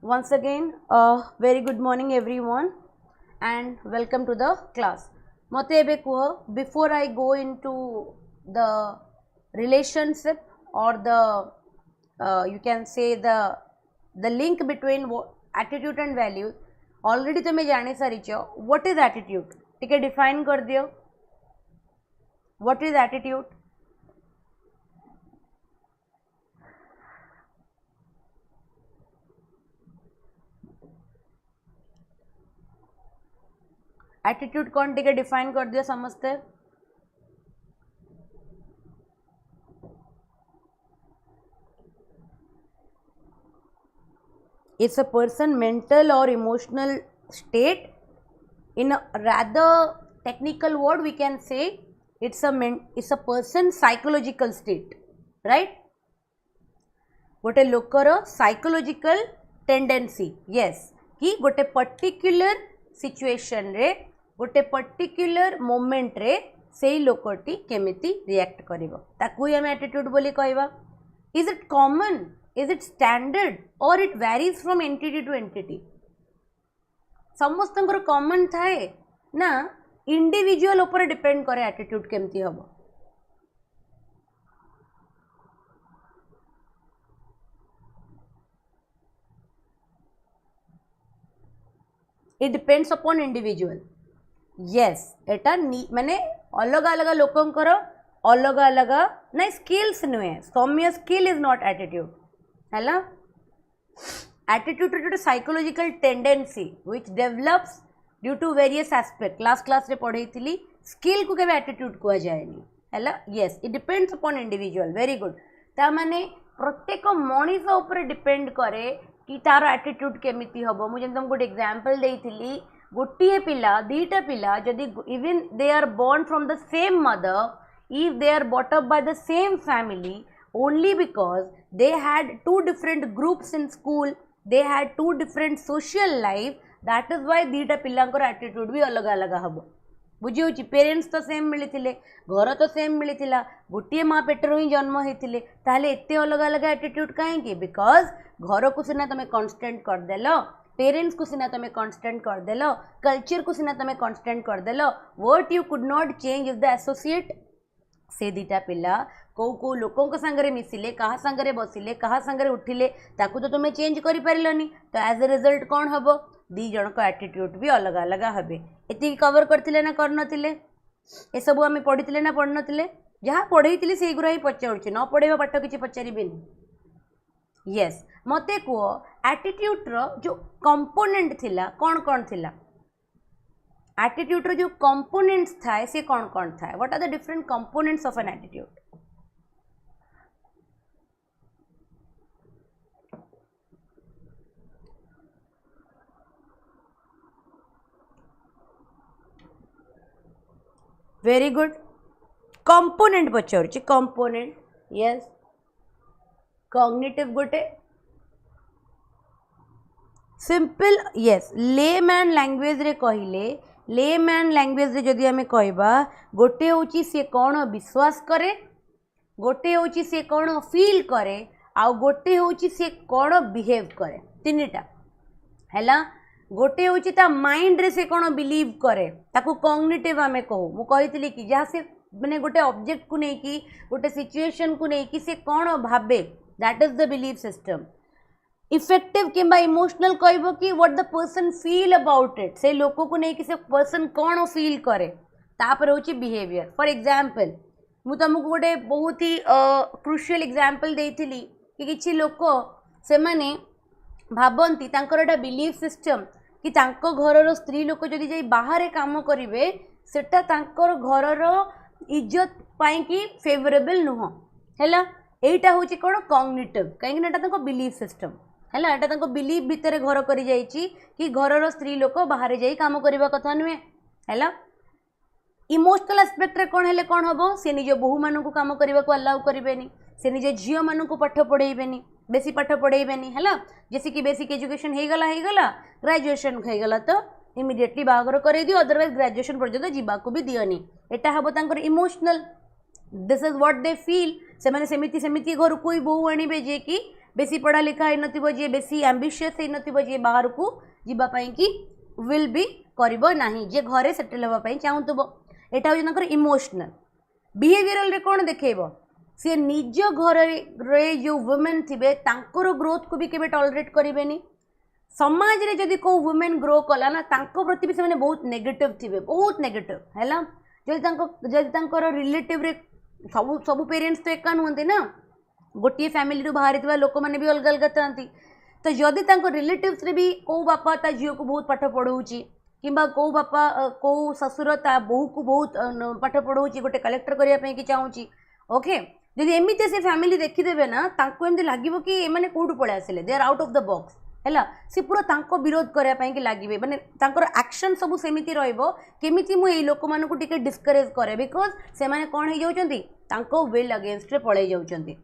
once again very good morning everyone and welcome to the class. मते एबे कुह before I go into the relationship or the you can say the link between attitude and value, already तुम जानी सारीच what is attitude टिके define कर दियो. What is attitude? Attitude कौन टिके define कर दिया समझते. It's a person mental or emotional state. In a rather technical word we can say it's a person psychological state, right? गोटे लोकर psychological tendency, yes, कि गोटे particular situation रे गोटे पर्टिक्युलर मोमेंट रे सेई लोकटी केमिति रिएक्ट करिवो ताकू ही हम एटीट्यूड बोली कहबा. Is it common, is it standard और it varies from entity to entity. समस्तंकर कॉमन थाए ना इंडिविजुअल ऊपर डिपेंड करे एटीट्यूड केमिति हबो. It depends upon individual. Yes, एटा माने अलग अलग लोकंकर अलग अलग ना स्किल्स नुहे. सौम्य स्किल इज नॉट एटीट्यूड हैला. एटीट्यूड जो psychological tendency which develops due to various aspect. Class रे पढ़ई थिली स्किल को केबे एटीट्यूड को जायनी हैला. Yes, it depends upon individual. Very good. ता माने प्रत्येक मनीष ऊपर डिपेंड करे कि तार एटीट्यूड केमिति हबो. मुझे तुमको गोटे एग्जांपल देइथिली. गोटिए पिला दीटा पिला जदि even they are born from the same mother, if they are bought up by the same family, only because they had two different groups in school, they had two different social life, that is why दीटा पिलांकर attitude भी अलग अलग हबो. बुझी. Parents तो same मिली, घर तो सेम मिली, गोटे माँ पेटर ही जन्म होते, ताहले एते अलग अलग एटीट्यूड कहीं? बिकॉज घर को सिना तुम कांस्टेंट करदेल, पेरेंट्स को सिना तुम कांस्टेंट करदेल, कल्चर को सिना तुम कांस्टेंट करदेल. What you could not change is the associate. से दीटा पिला कौ लोकों संगे मिसिले, कहा संगे बसिले, कहा संगे उठिले, ताकू तो तुम्हें चेंज कर पारलनी. तो एज ए रिजल्ट कौन हम? दी जन को एटीट्यूड भी अलग अलग हे. एति कवर करथिले ना करनथिले? ए सब आम पढ़ी ना पढ़नथिले? जहाँ पढ़ई से गुरा ही पचारुछि, न पढ़ेबा पाठ किछि पचारिबेनी. यस, मते कह एटीट्यूड रो जो कंपोनेंट थिला कौन कौन थिला? एटीट्यूड रो जो कंपोनेंट्स थाए से कौन कौन थाए? What are the different components of an attitude? Very good. Component पचारुछि. Component, yes. कॉग्निटिव गोटे सिंपल, यस. लेमैन लैंग्वेज रे कहिले, लेमैन लैंग्वेज रे जदि आमे कहबा, गोटे होची से कौन विश्वास करे, गोटे होची से कौन फील करे, आ गोटे होची से कौन बिहेव करे. तीनटा हैला. गोटे होची ता माइंड रे से कौन बिलीव करे, ताकू कॉग्निटिव आमे कहू. मु कहितली कि जहाँ से माने गोटे ऑब्जेक्ट को नहीं कि गोटे सिचुएशन को नहीं कि से कौन भाबे, that is the believe system. Affective किंबा इमोशनल कहबो कि what the person feel about it, से लोको को नहीं कि से पर्सन कौन फील करे. तापर होची बिहेवियर. फॉर एग्जांपल मु तुमको गोटे बहुत ही क्रुशियल एग्जांपल देइथिली कि किछि लोको से माने भाबंती तांकर एटा बिलीव सिस्टम कि तांको घरर स्त्री लोक जदि जाई बाहर काम करिवे सेटा तांकर घरर इज्जत पाई कि फेवरेबल नुह हैला. एटा होची कोन? कॉग्निटिव. कहीं ना एटा तांको बिलीव सिस्टम हैला. एटा तांको बिलीव भितर घर करि जाईची कि घरर स्त्री लोक बाहर जाई काम करिवा कथा नुहे हैला. इमोशनल एस्पेक्ट रे कोन हेले कोन हबो? से निज बहु मानन को काम करिवा को अलाउ करिवेनी, से निज झियो मानन को पाठ पढ़ेइबेनी, बेसी पाठ पढ़ेइबेनी हैला. जैसे कि बेसिक एजुकेशन हे गला ग्रेजुएशन हो गला तो इमिडिएटली बाहागर कर दियो, अदरवाइज ग्रेजुएशन पर्यंत जीवा को भी दियोनी. एटा हबो तांकर emotional. This is what they feel. से माने सेमिति घर कोई बहु आणिबे जे कि बेसी पढ़ा लिखा है नथिबो जे बेसी एम्बिशियस है नथिबो जे बाहर को जीवा पई कि विल बी करिबो नाही जे घरे सेटल होबा पई चाहुतबो एटा हो जनकर इमोशनल बिहेवियरल रे कोन देखेबो से निज घर रे जो वुमेन थिबे तांकर ग्रोथ को भी केबे टॉलरेट करिवेनी समाज रे जदि को वुमेन ग्रो कला ना तांको प्रति भी से बहुत नेगेटिव थिबे बहुत नेगेटिव हैला जदि तांकर रिलेटिव रे सब सब पेरेंट्स तो एका नुहंती ना गोटे फैमिली रु बाहर थिबा लोक माने भी अलग अलग थांती तो जदि तांको रिलेटिव्स रे भी को बापा ता झियो को बहुत पाठ पढ़ाउची किंबा को बापा को ससुर ता बहु को बहुत पाठ पढ़ाउची गोटे कलेक्टर करिया पे कि चाहूची ओके जदि एमिते से फैमिली देखिदेबे ना तांको एमती लागिबो कि एमाने कोठु पळे आसिले they are out of the box हैला सी पूरा तांको विरोध करिया पई कि लागिबे माने तांकर एक्शन सब सेमिति रहइबो केमिति मु एई लोक मानको टिके डिस्करेज करे बिकॉज से माने कोन हे जाउचंती तांको विल अगेंस्ट रे पळे जाउचंती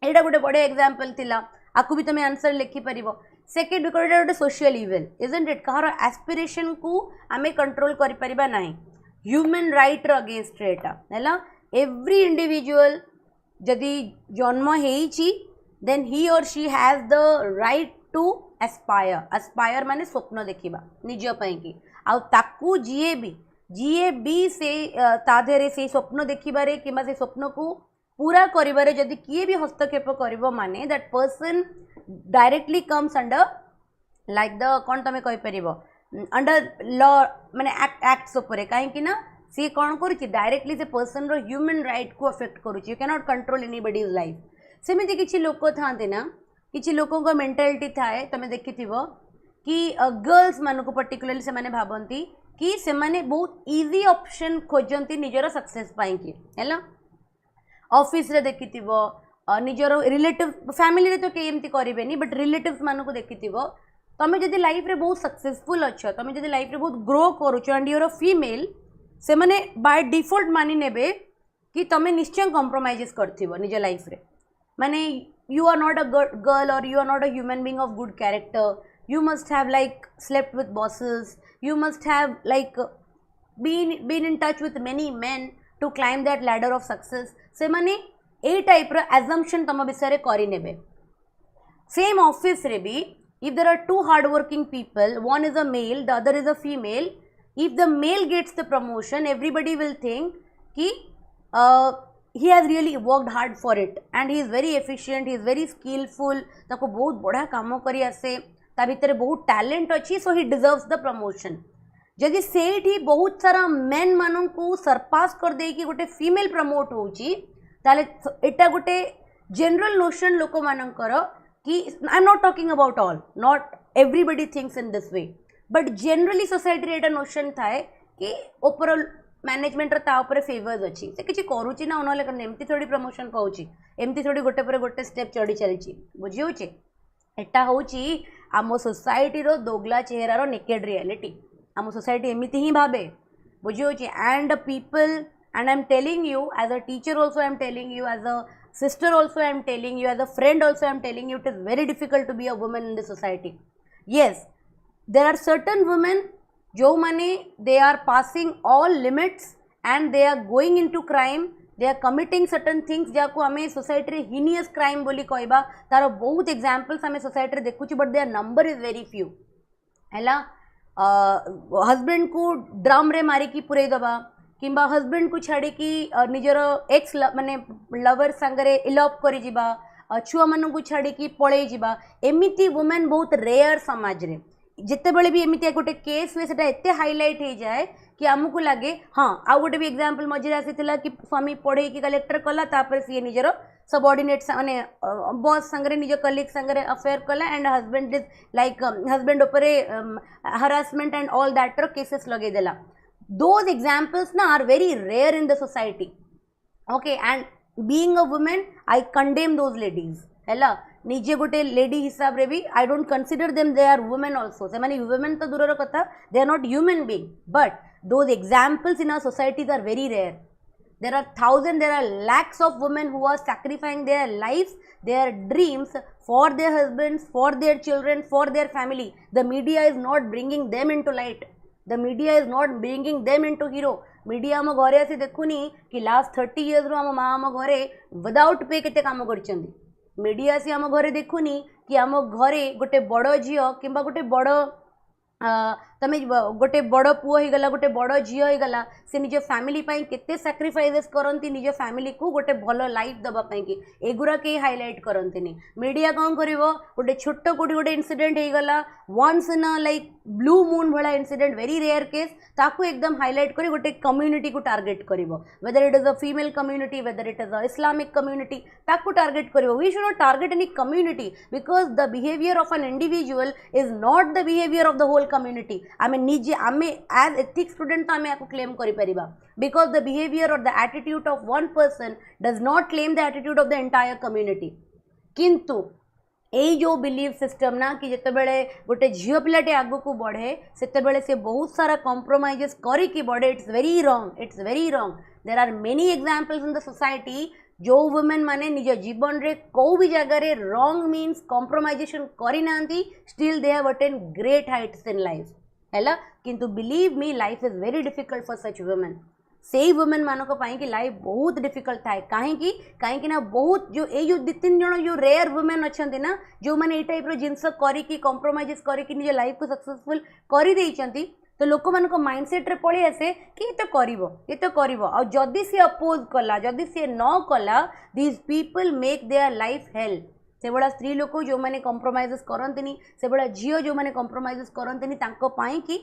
एटा गोटे बड़े एग्जांपल थिला आकु भी तुम आंसर लिखि परिबो सेकंड बिकॉज एटा गोटे social evil isn't it Kahar aspiration को आमे कंट्रोल करि परिबा नाही ह्यूमन राइट रो अगेंस्ट रे एटा हैला एवरी इंडिविजुअल जदि जन्म हेइची then he or she has the right to aspire माने स्वप्न देखिबा निज पई कि आ ताकू जीए बी से ताधेरे से स्वप्न देखिबारे किबा से स्वप्न को पूरा करिबारे जदि किए भी हस्तक्षेप करिवो माने that person directly comes under like the कोन तमे कहि परिबो अंडर लॉ माने एक्ट्स ऊपर काहे कि ना सी कौन करुच्ची डायरेक्टली से पर्सन रो ह्यूमन राइट को अफेक्ट करुच्ची you can not control anybody's life सेमिति किछि लोक थांते ना किछि लोकों को मेंटालिटी थाए तमे देखिथिबो कि गर्ल्स मानको को पर्टिकुलरली से माने भाबंती कि से माने बहुत इजी ऑप्शन खोजंती निजर सक्सेस पाई कि हैला ऑफिस रे देखिथिबो निजर रिलेटिव फैमिली रे तो के एमती करिवेनी बट रिलेटिव्स मानको देखिथिबो तमे जदि लाइफ रे बहुत सक्सेसफुल अछो तमे जदि लाइफ रे बहुत ग्रो करूछ and you are a female से माने बाय डिफॉल्ट मानि नेबे कि तमे निश्चय कॉम्प्रोमाइजेस करथिबो निज लाइफ रे माने you are not a girl or you are not a human being of good character you must have like slept with bosses you must have like been in touch with many men to climb that ladder of success से माने ए type रो assumption तम विषय रे करि नेबे same office रे भी if there are two hard working people one is a male the other is a female if the male gets the promotion everybody will think कि he has really worked hard for it and he is very efficient he is very skillful ताको बहुत बड़ा काम करी आसे ता भितर बहुत टैलेंट अच्छी so he deserves the promotion जदि सेठी बहुत सारा मेन मानन को सरपास कर दे कि गोटे फीमेल प्रमोट होची ताले एटा गोटे जनरल नोशन लोक मानकर कि I am not talking about all not everybody thinks in this way but generally society रे एटा नोशन थाए कि ओवरऑल मैनेजमेंट ता ऊपर फेवर्स अच्छी से किसी करूची ना उन्होंने करने एमती थोड़ी प्रमोशन पाउची एमती थोड़ी गोटे पर गोटे स्टेप चढ़ी चलची बुझी होची एटा होची आम सोसाइटी रो दोगला चेहरा रो नेकेड रियलिटी आम सोसाइटी एमती ही भाबे बुझी होची and people and I am telling you as a teacher also I am telling you as a sister also I am telling you as a friend also I am telling you it is very difficult to be a woman in this society yes there are certain women जो माने they are passing all limits and they are going into crime they are committing certain things जाको आमे society रे heinous crime बोली कहबा तार बहुत examples आमे सोसाइटी रे देखुची but their number is very few हैला हस्बैंड को ड्रम रे मारी की पुरे दबा किंबा हस्बैंड को छाड़ी की निजर एक्स माने लवर संगरे इलॉप करी जिबा छुआ मन को छाड़ी की पळेई जिबा एमिति वुमेन बहुत रेयर समाज रे जिते बड़े भी एमती गोटे केस हुए से एत हाइलाइट हो जाए कि आमको लगे हाँ आउ गोटे भी एग्जांपल मझे आसीला कि स्वामी पढ़े कि कलेक्टर कला तापर सी निजर सबऑर्डिनेट माने बॉस संगरे निज कलीग संगरे अफेयर कला and husband is like husband उपरे harassment and all that cases लगे देला दोज एग्जांपल्स ना are very rare in the society okay and being a women I condemn those ladies हैला निजे गोटे लेडी हिसाब रे भी I don't consider them they are women also से माने वुमेन तो दूर कथा they are not human being but those examples in our societies are very rare there are thousands there are lakhs of women who are sacrificing their lives their dreams for their husbands for their children for their family the media is not bringing them into light the media is not bringing them into hero media am घरे आसी देखुनी कि last 30 years रो हम मां हम घरे without pay केते काम करचंदी media से आम घरे देखुनी कि आम घरे गोटे बड़ झील कि गोटे बड़ तमें गोटे बड़ पुओ हो गला गोटे बड़ झील हो गला से निज फैमिली केते सैक्रिफाइसेस करती निज फैमिली को गोटे भल लाइफ दवापाई कि एगुरा कहीं हाईलाइट करती मीडिया कौन कर गोटे छोट कोटी गोटे इनसीडेंट हो गला once in like blue moon भाया इनसीडेंट वेरी रेयर केस ताकू एकदम हाईलाइट कर गोटे कम्युनिटी को टार्गेट कर whether it is a female community whether it is a Islamic community ताकू टार्गेट कर we should not target any community because the behaviour of an individual is not the behaviour of the whole community आमे निजे आमे as ethics student तो आमे claim करि परिबा because the behaviour और the attitude of one person does not claim the attitude of the entire community किंतु यही जो बिलीव सिस्टम ना कि जिते बड़े गोटे झील पिलाटे आग को बढ़े से बहुत सारा कॉम्प्रोमाइजेस करी बढ़े it's very wrong there are many examples in the society जो वुमेन माने निज जीवन रे को भी जगह रे रॉन्ग मीन्स कॉम्प्रोमाइजेशन करी नांती still they have attain great heights in life हैला किंतु believe me life is very difficult for such women से वुमेन मानक कि लाइफ बहुत डिफिकल्ट थाए कहीं ना बहुत जो ये जो दु तीन जन जो रेयर वुमेन अच्छा ना जो मैंने ये टाइप जिनस करी कॉम्प्रोमाइज करके निज लाइफ को सक्सेसफुल कर देइचंती तो लोक मान माइंडसेट रे पड़े आसे कि ये तो करिवो आ जदि सी अपोज कला जदि सी न कला these people make their life hell से भाया स्त्री लोक जो मैंने कॉम्प्रोमाइजेस करंतनी से भाया झील जो मैंने कॉम्प्रोमाइजेस करंतनी तांको पाई कि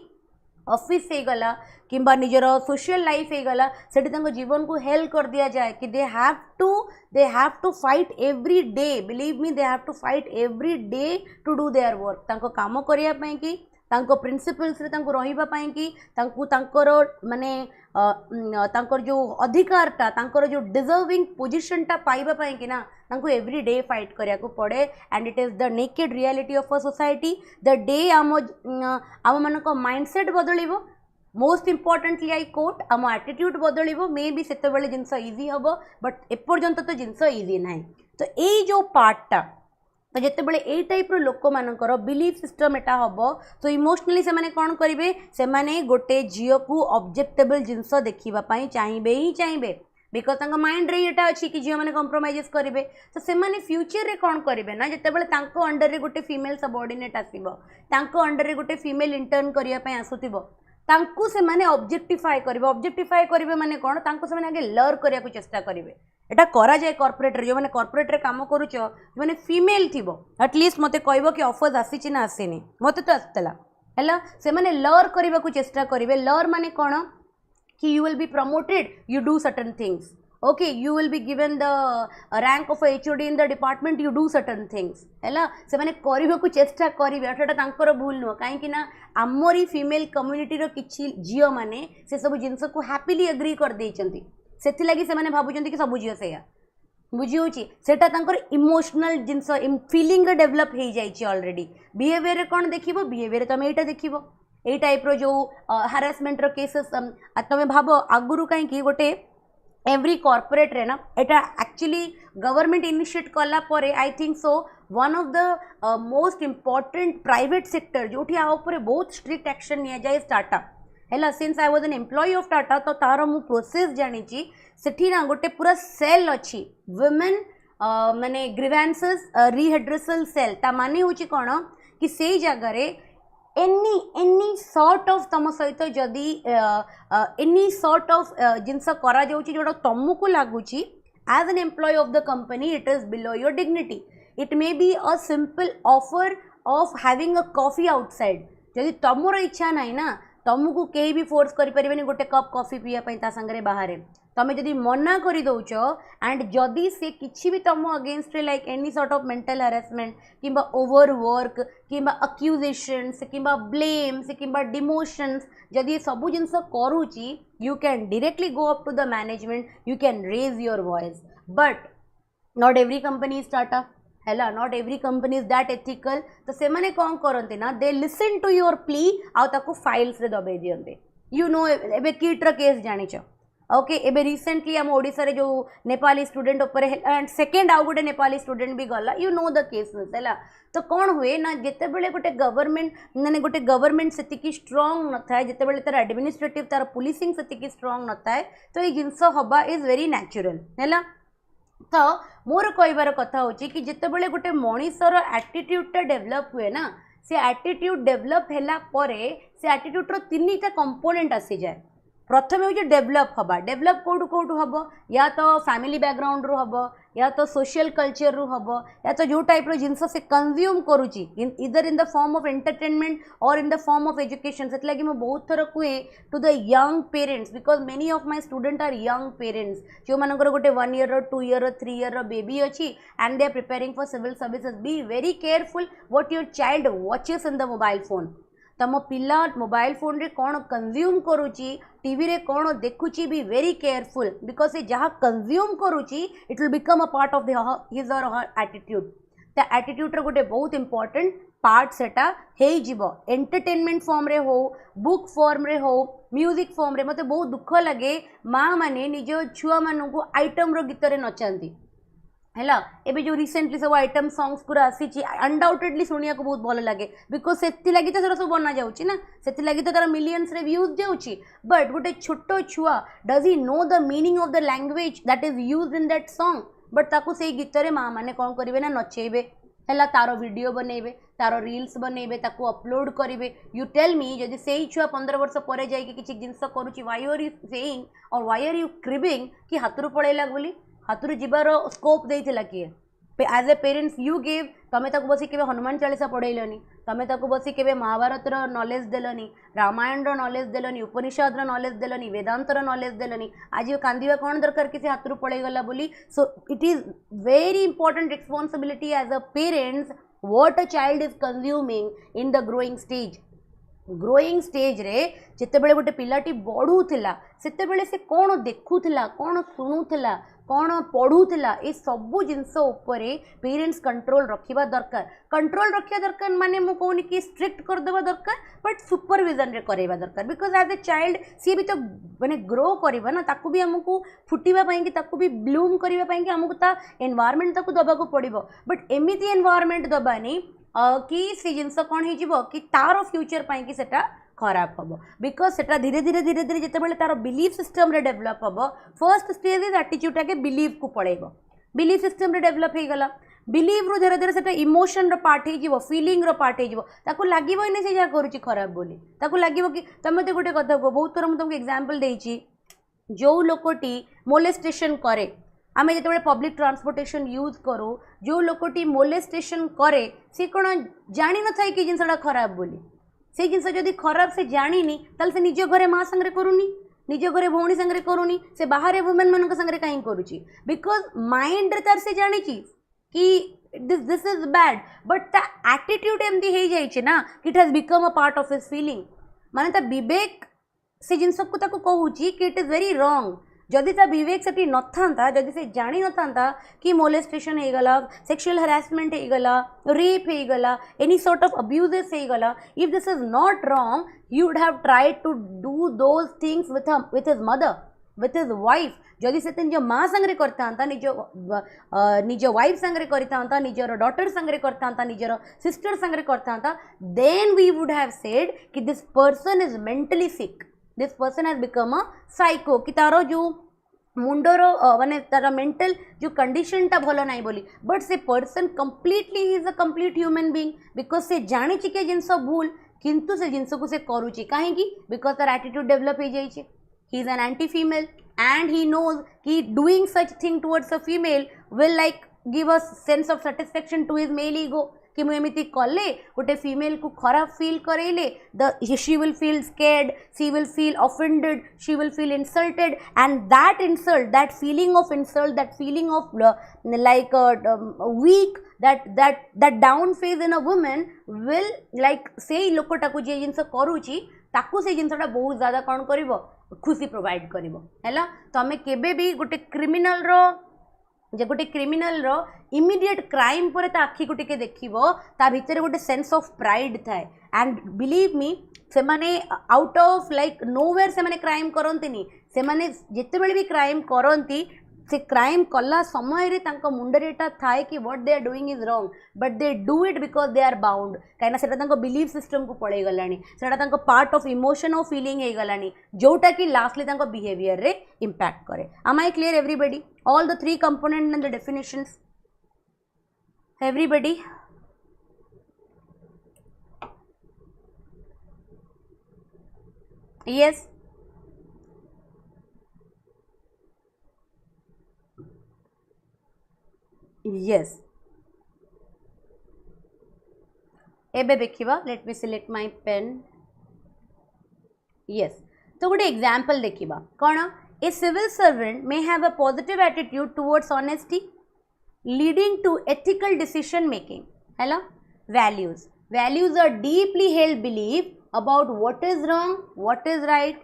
ऑफिस हो गला किंबा निजर सोशल लाइफ हो गला सेठी तांको जीवन को हेल्प कर दिया जाए कि they have to fight every day believe me they have to fight every day to do their work तांको काम करिया पई कि तांको प्रिंसिपल्स रे तांको रहिबा पई कि तांको तांकर माने तांकर जो अधिकारटा तांकर जो डिजर्विंग पोजीशनटा पाइबा पई कि ना तांको एवरी डे फाइट करिया को पड़े and it is the naked reality of a society the day आम मानक माइंडसेट बदलिबो मोस्ट इम्पोर्टेंटली आई कोट आम एटीट्यूड बदलिबो मे बी सेते बेले जिंस इजी हबो बट एपर्यंत तो जिंस इजी नाही तो एई जो पार्टटा तो जिते बड़े यही टाइप लोक मानकर बिलीफ सिस्टम एटा हम तो इमोशनली से माने कौन करेंगे से माने गोटे झील को ऑब्जेक्टेबल जिनस देखापी चाहिए ही चाहिए बिकज तक माइंड रे यहाँ अच्छी कि झील मैंने कॉम्प्रोमाइजेस करेंगे तो से माने फ्यूचर रे कौन करेंगे ना जिते बड़े अंडर रे गोटे फीमेल सबऑर्डिनेट आसो अंडर रे गोटे फीमेल इंटर्न करने आसुथिबो तांकु से माने ऑब्जेक्टिफाई करेंगे माने कौन तांकु से माने आगे लर्न करने को चेष्टा करेंगे एटा करा जाए कॉर्पोरेट जो मैंने कॉर्पोरेट रे काम करूच जो मैंने फीमेल थी एटलिस्ट मते कहबो कि ऑफर्स आसी ना आसेनी मते तो आसला है से माने लर्न करने को चेष्टा करेंगे लर्न माने कौन कि you will be promoted you do certain things okay you will be given the rank of HOD in the department you do certain things है से माने करने को चेष्टा करेंगे अर्थात तांकर भूल नुह कहीं आमरी फीमेल कम्युनिटी रो किछि झील माने से सब जिनस को हैप्पीली एग्री कर देइचंती से लगी से माने भाबुचंती कि सब झील से बुझी होची सेटा तांकर इमोशनल जिनस फीलिंग डेवलप हो जाइए ऑलरेडी बिहेवियर कौन देखिबो बिहेवियर तुम एटा देखिबो ए टाइप रो जो हारासमेंट रो केसेस तुम भाव आगुरु कहीं गोटे एवरी कॉर्पोरेट रे ना एटा एक्चुअली गवर्नमेंट इनिशिएट कला परे I think so one of the most important private sector जो बहुत स्ट्रिक्ट एक्शन निया जाए स्टार्टअप है since I was an employ of Tata तो तार मु प्रोसेस जानी सेठी ना गोटे पूरा सेल अच्छी वुमेन माने ग्रीवेंसेस रिहेड्रेसल सेल ता माने होची कोन कि से जगह एनी सॉर्ट ऑफ तुम सहित जदि एनी सॉर्ट ऑफ जिनस करा जाउची जोटा तुमको लगुची as an employ of the company it is below your dignity it may be a simple offer of having a coffee outside जदि तुमर इच्छा ना ना तुमको कहीं भी फोर्स करें गोटे कप कॉफी पीवाई सांगे बाहर तुम जदि मना कर दौच एंड जदि से किसी भी तुम against like any sort of mental harassment कि ओवर वर्क कि अक्यूजेशंस कि ब्लेम्स कि डिमोशंस जदि सब जिन करुच्ची you can directly go up to the management you can raise your voice but not every company is startup है not every company is that ethical तो से मैंने कौन करते ना they listen to your plea आउ फाइल्स रे दबाई दियंते यू नो एबे किट्र केस जानिच ओके एबे रिसेंटली आम ओडिसा रे जो नेपाली स्टूडेंट ऊपर एंड सेकेंड आउ गोटे नेपाली स्टूडेंट भी गला यू नो द केसेस है तो कौन हुए ना जिते बड़े गोटे गवर्नमेंट माने गोटे गवर्नमेंट से स्ट्रांग न थाए जिते बड़े तार एडमिनिस्ट्रेटिव तार पुलिसिंग से स्ट्रांग न थाए तो ये जिनस हवा इज वेरी नेचुरल है तो मोर कहबार कथा होची कि जितेबाला गोटे मनीषर एटीट्यूडटा डेभलप हुए ना से एटीट्यूड डेभलप हैला परे से एटीट्यूडर तीनटा कंपोनेंट आसी जाए प्रथम हूँ डेभलप हवा डेभलप कौटू कौटू हम या तो फैमिली बैकग्राउंड रू हम या तो सोशल कल्चर रू हम या तो जो टाइप जिनस से कंज्यूम करुच्ची इधर in the form of entertainment और in the form of education से लगी मैं बहुत थर कहे to the young parents because many of my student are young parents जो मानकर गोटे 1 year 2 year 3 year बेबी अच्छी and they are preparing for civil services be very careful what your child watches in the mobile phone तम पिला mobile phone रे कौन consume करुच्ची TV रे कौन देखुची बी वेरी केयरफुल बिकॉज से जहाँ कंज्यूम करुच्ची it will become a part of his or her attitude ता एटीट्यूड रे गोटे बहुत इंपॉर्टेंट पार्ट सेटा हे जीवो एंटरटेनमेंट फॉर्म रे हो बुक फॉर्म रे हो म्यूजिक फॉर्म रे मते बहुत दुख लगे माँ माने निज छुआ मानू को आइटम रो गीत रे नचांती हैला एबे जो रिसेंटली सब आइटम सॉन्ग्स पूरा आसी अनडाउटेडली शुणिया को बहुत भल लगे बिकॉज से लगी तो सब बना जाउची ना से लगी तो तार मिलियंस रे व्यूज जाउची बट गोटे छोटो छुआ does he know the meaning of the language that is used in that song but ताकू से गीत रे माँ माने कौन करेंगे ना नचेबे हैला तार वीडियो बनइबे तार रील्स बनइबे ताकू अपलोड करेंगे यू टेल मी जदि से ही छुआ 15 वर्ष पर जाइए किसी जिनस करुच्ची why are you saying or why are you cribbing कि हाथरू पड़ेला बोली हाथरू जीवार स्कोप देइथिला किए as a parents you give तमें ताकू बसी के हनुमान चालीसा पढ़ेलनी तमें ताकू बसी के महाभारत नॉलेज देलनी रामायण नॉलेज देलनी उपनिषद नॉलेज देलनी वेदांतर नॉलेज देलनी आज कांदिया कौन दरकार किसी हाथरू पड़ेगला बोली so it is very important responsibility as a parents what a child is consuming in the growing stage रे जितेबेले गोटे पिलाटी बढ़ुला सेतेबेले से कौन देखुला कौन शुणुला कौन पढ़ुला ये सबू जिनस पेरेंट्स कंट्रोल रखा दरकार माने मु कहूनी कि स्ट्रिक्ट करदेवा दरकार बट सुपरविजन रे करवा दरकार बिकॉज एज ए चाइल्ड सी भी तो माने ग्रो करवा ना ताकू भी हमको फुटिबा पई कि ताकू भी ब्लूम करबा पई कि हमको ता एनवायरनमेंट ताकू दबा को पड़िबो बट एमिति एनवायरनमेंट दबानी कि से जिनस कौन हो कि तार फ्यूचर पाई कि सेटा खराब हम बिकज से धीरे धीरे धीरे धीरे जिते तार बिलीफ सिस्टम रे डेवलप हम फर्स्ट स्टेज इज एटीट्यूड आगे बिलीव को पड़ेगा बिलीफ सिस्टम रे डेवलप हो गला बिलीव रु धीरे धीरे से इमोशन रो पार्ट हो फिलिंग रो पार्ट हो लगे से जहाँ करुच्ची खराब बोली लगे कि तुम मत गोटे कथा कह बहुत थर मुझे तुमको एग्जांपल देइछि जो लोकटी मोलेस्टेशन करे आमे जिते पब्लिक ट्रांसपोर्टेशन यूज करूँ जो लोकटी मोलेस्टेशन करे सी कौन जानी न था कि जिनसा खराब बोली से जिनस जदि खराब से जानी ताल से निज घरे माँ संगे करूनी निज घरे भौणी संगे करूनी से बाहर वुमेन मान संगे कहीं करुच्ची बिकज माइंड रे तार से जानी कि दिस इज बैड बट ता एटीट्यूड एमती हो जाइए ना कि it has become a part of his feeling माने ता विवेक से जिनस को ताको कहूची कि इट इज वेरी रॉन्ग जदि ता विवेक से न था जदि से जानी न था कि मोलेस्टेशन हो गला सेक्सुअल हरासमेंट हो गला रेप हो गला एनी सॉर्ट ऑफ अब्यूजेस हो गला if this is not wrong you would have tried to do those things with his mother with his wife जदि से निज माँ संगे करता निज वाइफ संगे करता निजर डॉटर संगे करता निजर सिस्टर संगे करता then we would have said कि this person is mentally sick this person has become a psycho कि तार जो मुंडर माने तार मेंटल जो कंडीशन टा भलो नहीं बोली बट से person completely is a complete human being because से जानी के जिनस भूल किंतु से जिनस को से करूची कहीं बिकॉज तार एटीट्यूड डेवलप हो जाइए he is an anti female and he knows कि doing such thing towards a female will like give a sense of satisfaction to his male ego कि मुझे कले गोटे फीमेल को खराब फील करेले she will feel scared she will feel offended she will feel insulted and that insult that feeling of insult that feeling of like weak that down phase in a woman will like से लोकटा को जे जिनस करूची ताकू से जिनसटा बहुत ज़्यादा कौन करिवो खुशी provide करिवो हैला तमे केबे भी गोटे क्रिमिनल रो जे गोटे क्रिमिनल रो इमीडिएट क्राइम पर ता आखि को टिके देखिबो ता भितर गोटे सेंस ऑफ प्राइड थाए एंड बिलीव मी से माने आउट ऑफ लाइक नोवेयर से माने क्राइम करंती नी से माने जेते बेले भी क्राइम करंती से क्राइम कला समय रे तांको मुंडरे एटा थाए कि what they are doing is wrong but they do it because they are bound कहीं सेटा तांको बिलीफ सिस्टम को पड़े गलानी सेटा तांको पार्ट ऑफ इमोशन और फीलिंग हे गलानी जोटा कि लास्टली तांको बिहेवियर रे इंपैक्ट करे am I clear everybody all the three components and the definitions everybody yes yes एबे देखिबा let me select my pen yes तो गोटे एग्जांपल देखिबा कोन ए civil servant may have a positive attitude towards honesty leading to ethical decision making हैला values are deeply held belief about what is wrong what is right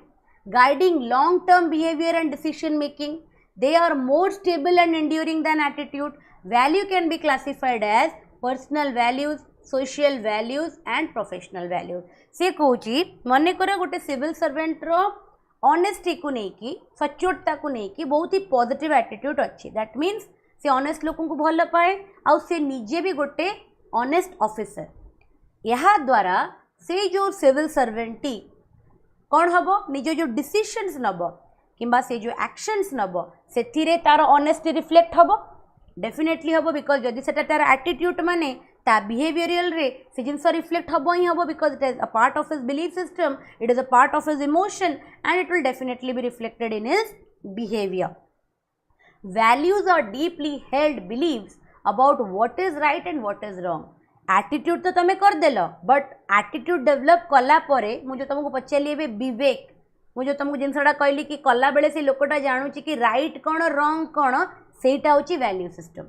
guiding long term behavior and decision making they are more stable and enduring than attitude value can be classified as personal values social values and professional values से कहूची मन कर गोटे civil servant रो honesty को नहीं कि सच्चोटता को नहीं कि बहुत ही पॉजिटिव एटीट्यूड अच्छी दैट मीन्स से ऑनेस्ट लोक को भल पाए आउ से निजे भी गोटे ऑनेस्ट ऑफिसर या द्वारा से जो सिविल सर्वेंटी कौन हम निज जो डिसीजंस नब किंबा से जो एक्शंस नब से तार ऑनेस्टी रिफ्लेक्ट हम डेफिनेटली हम बिकज जदि से तार एटीट्यूड माने ता बिहेवियरल रे से जिनस रिफ्लेक्ट हम ही हम because it is a part of his belief system it is a part of his emotion and it will definitely be reflected in his behaviour values are deeply held beliefs about what is right and what is wrong attitude तो तमें कर देलो but attitude develop कला परे मुझे तुमको पचाली ए विवेक मुझे तुमको जिनसटा कहली कि कला बेले से लोकटा जानूची कि राइट कौन रॉन्ग कौन सेटा होची वैल्यू सिस्टम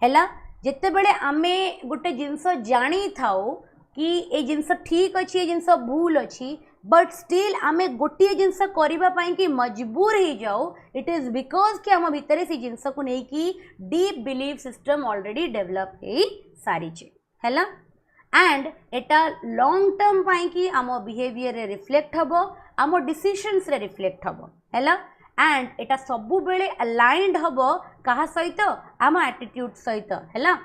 हैला जेते बेले आमे गोटे जिनस जानी थाओ कि ए जिनस ठीक अच्छी ए जिनस भूल अच्छी बट स्टिल आमे गोटे जिनस करबा पई कि मजबूर हो जाओ इट इज बिकॉज कि आम भितर से जिनस को नहीं कि deep belief system already develop हो सारी हैला एंड एटा लॉन्ग टर्म पई कि आम बिहेवियर रे रिफ्लेक्ट हबो आम डिसीजंस रे रिफ्लेक्ट हबो हैला एंड एटा सबु बेले अलाइंड हबो कहा सहित आम एटीट्यूड सहित हैला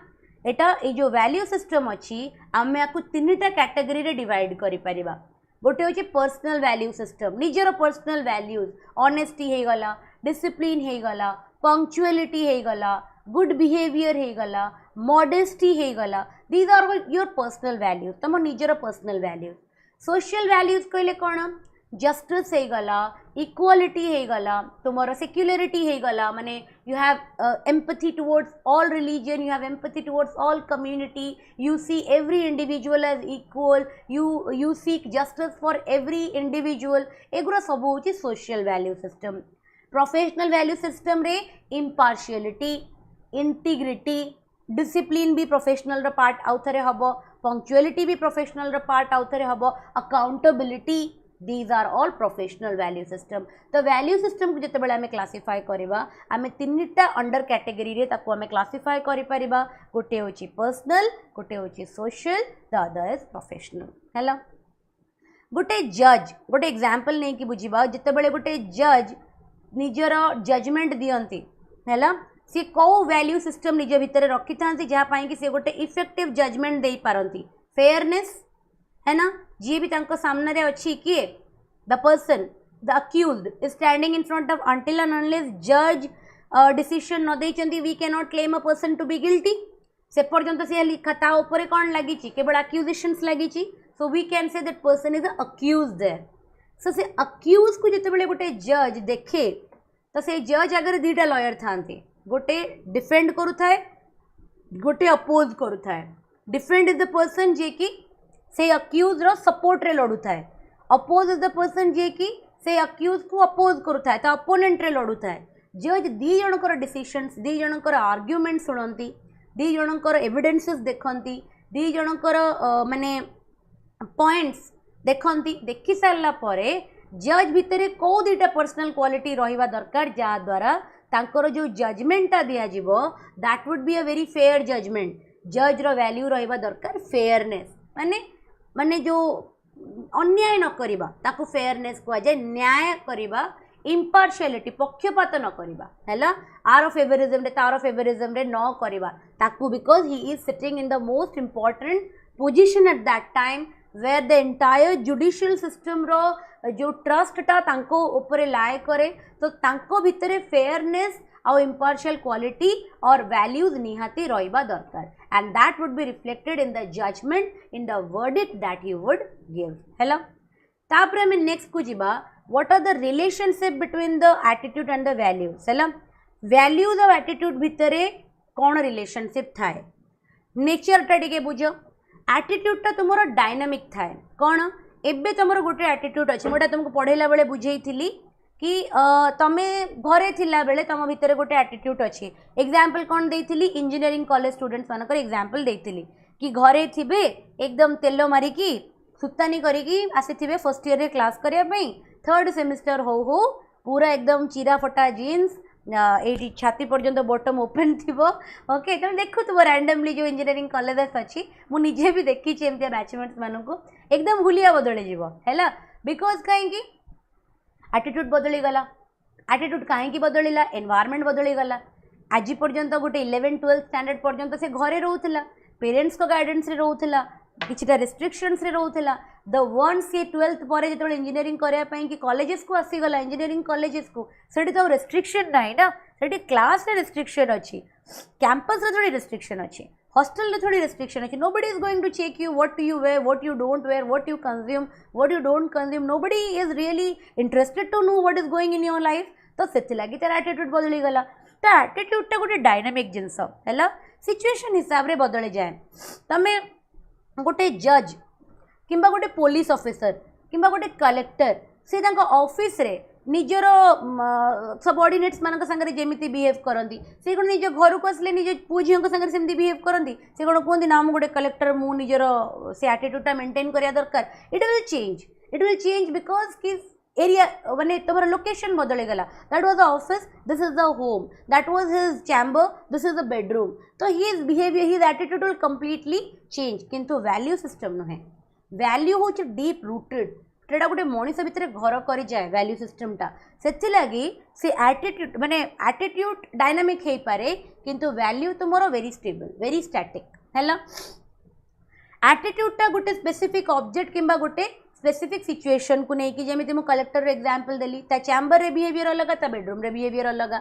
एटा ए जो वैल्यू सिस्टम अच्छी आम याकु तीनटा कैटेगरी रे डिवाइड करि परिबा गोटे हूँ पर्सनल वैल्यू सिस्टम निजर पर्सनल वैल्यूज ऑनेस्टी हो गला डिसिप्लिन हो गला पंक्चुअलिटी हो गला गुड बिहेवियर हो गला मॉडेस्टी हो गला these are your personal values तुम निजर पर्सनल वैल्यूज सोशल वैल्यूज कहले कौन जस्टिस हो गला इक्वालिटी हो गला तुमर सेक्युलरिटी हो गला माने you have empathy towards all religion you have empathy towards all community you see every individual as equal you seek justice for every individual एगुरा सब हूँ social value system professional value system रे impartiality integrity discipline भी professional रो part आउ थे हम punctuality भी प्रोफेशनल रो पार्ट आउ थे हम accountability these are all professional value system तो वैल्यू सिस्टम को जिते आम क्लासीफाई करवा आम तीनटा अंडर कैटेगरी रे ताको आम क्लासीफाई करिपरिबा गोटे होची पर्सनल गोटे होची social the other is professional हैला गोटे जज गोटे एग्जांपल नहीं कि बुझीबा जिते बळे गोटे जज निजर जजमेंट दियंती हैला सी को वैल्यू सिस्टम निज भितर रखी था जहाँ पाई कि सी गोटे इफेक्टिव जजमेंट दे पारंती फेयरनेस है ना जी भी तांको सामने रे अच्छी किए the person the accused is standing in front of until and unless जज डिसीजन न देइचंती we can not claim a person to be guilty से पर्यंत से खाता ऊपर कौन लगी केवल अक्यूजेशंस लगी so we can say that person is accused there so say accuse को जिते गोटे जज देखे तो से जज आगे दुईटा लॉयर था गोटे डिफेंड करुए गोटे अपोज करुए डिफेंड इज द पर्सन जे कि से अक्यूज रो सपोर्ट रे लड़ुए अपोज इज द पर्सन जे कि से अक्यूज को अपोज करुए तो अपोनेंट रे लड़ुए जज दी जनकर डिसीजंस दी जनकर आर्ग्युमेंट शुणती दी जनकर एविडेंसेस देखती दी जनकर माने पॉइंट्स देखती देखि सारा पर जज भितर कौ दुईटा पर्सनल क्वालिटी रहा दरकार जहाँ द्वारा तांकर जो जजमेंटा दिज्व that would be a very fair judgement जज रो वैल्यू रहा दरकार फेयरनेस माने माने जो अन्याय न करिबा ताको फेयरनेस कह जाए न्याय करिबा इम्पार्शियलिटी पक्षपात न करवा है आर फेवरिज्म रे तार फेवरिज्म रे न करवा ताकू because he is sitting in the most important position at that time where the entire judicial system रो जो ट्रस्ट टा तांको ऊपर लाए करे तो तांको भितरे फेयरनेस और इम्पार्शियल क्वालिटी और वैल्यूज निहाती रहिबा दरकार and that would be reflected in the judgement in the verdict that he would give हैला तापरे में नेक्स्ट को जिबा what are the relationship between the attitude and the values हैला वैल्यूज और एटीट्यूड भितरे कौन रिलेशनशिप थाए नेचर टा टिके बुझो एटीट्यूड टा तुमरो डायनामिक थाए कौन एबे तुमरो गोटे एटीट्यूड अछि मोटा तुमको पढ़ेला बेले बुझेइथिली कि तमे घरे थिला बेले तम भितर गोटे एटीट्यूड अच्छी एग्जाम्पल कौन देइथिली इंजीनियरिंग कॉलेज स्टूडेंट्स मानकर एग्जाम्पल देइथिली कि घरे थिबे एकदम तेल मारिकी सुतानी करिकी आसीथिबे फर्स्ट ईयर रे क्लास करिया पई थर्ड सेमिस्टर हो पूरा एकदम चिरा फटा जीन्स एटी छाती पर्यंत बॉटम ओपन थिबो ओके तुम देखुथबो रैंडमली जो इंजीनियरिंग कॉलेजेस अच्छी मु निजे भी देखी एमती बैचमेट्स मानक एकदम हुलिया बदली जीव है बिकज कहीं एटीट्यूड बदली गला एटीट्यूड कहीं बदलिला एनवायरनमेंट बदली गला आज पर्यंत गोटे 11-12 स्टैंडर्ड पर्यंत से घरे रोला पेरेंट्स को गाइडेंस रे रोला किछटा रेस्ट्रिक्शंस रे रोला द वन सी 12th पर जो इंजीनियरिंग करने कि कॉलेजेस को आसीगला इंजीनियरिंग कॉलेजेस को सेठी तो रेस्ट्रिक्शन ना ना सेठी क्लास रे रेस्ट्रिक्शन अच्छी कैंपस रे थोड़ी रेस्ट्रिक्शन अच्छी हॉस्टल रे थोड़ी रेस्ट्रिक्शन अच्छी nobody is going to check you what you wear what you don't wear what you consume what you don't consume nobody is really interested to know what is going in your life तो से लगी तार attitude बदली गला तो एटीट्यूडटा गोटे dynamic जिनस है situation हिसाब से बदली जाए तमें गोटे जज किंबा गोटे पुलिस ऑफिसर किंबा गोटे कलेक्टर से ऑफिस रे निजर सबऑर्डिनेट्स मान सागर जमी बिहेव करती से कौन निज घर को आसले निज पु झील सागर सेमती बिहेव करती से कौन कहते ना गोटे कलेक्टर मु निजर से एटीट्यूडटा मेंटेन करिया दरकार इट विल चेंज बिकॉज कि एरिया माने तुम लोकेशन बदली गला that was the office this is the home that was his chamber this is the bedroom तो his behaviour his attitude will completely change किंतु वैल्यू सिस्टम नुहे value हूँ deep rooted सेटा गोटे मनीष भितर घर कर जाए वैल्यू सिस्टमटा से लगी से एटीट्यूड माने एटीट्यूड डायनामिक हो पारे किंतु वैल्यू तुमरो वेरी स्टेबल वेरी स्टैटिक है एटीट्यूडटा गोटे स्पेसिफिक ऑब्जेक्ट किंबा गोटे स्पेसिफिक सिचुएशन को लेकिन जमी मुझे कलेक्टर एग्जांपल देली ता चैम्बर रे बिहेवियर अलग ता बेडरूम रे बिहेवियर अलग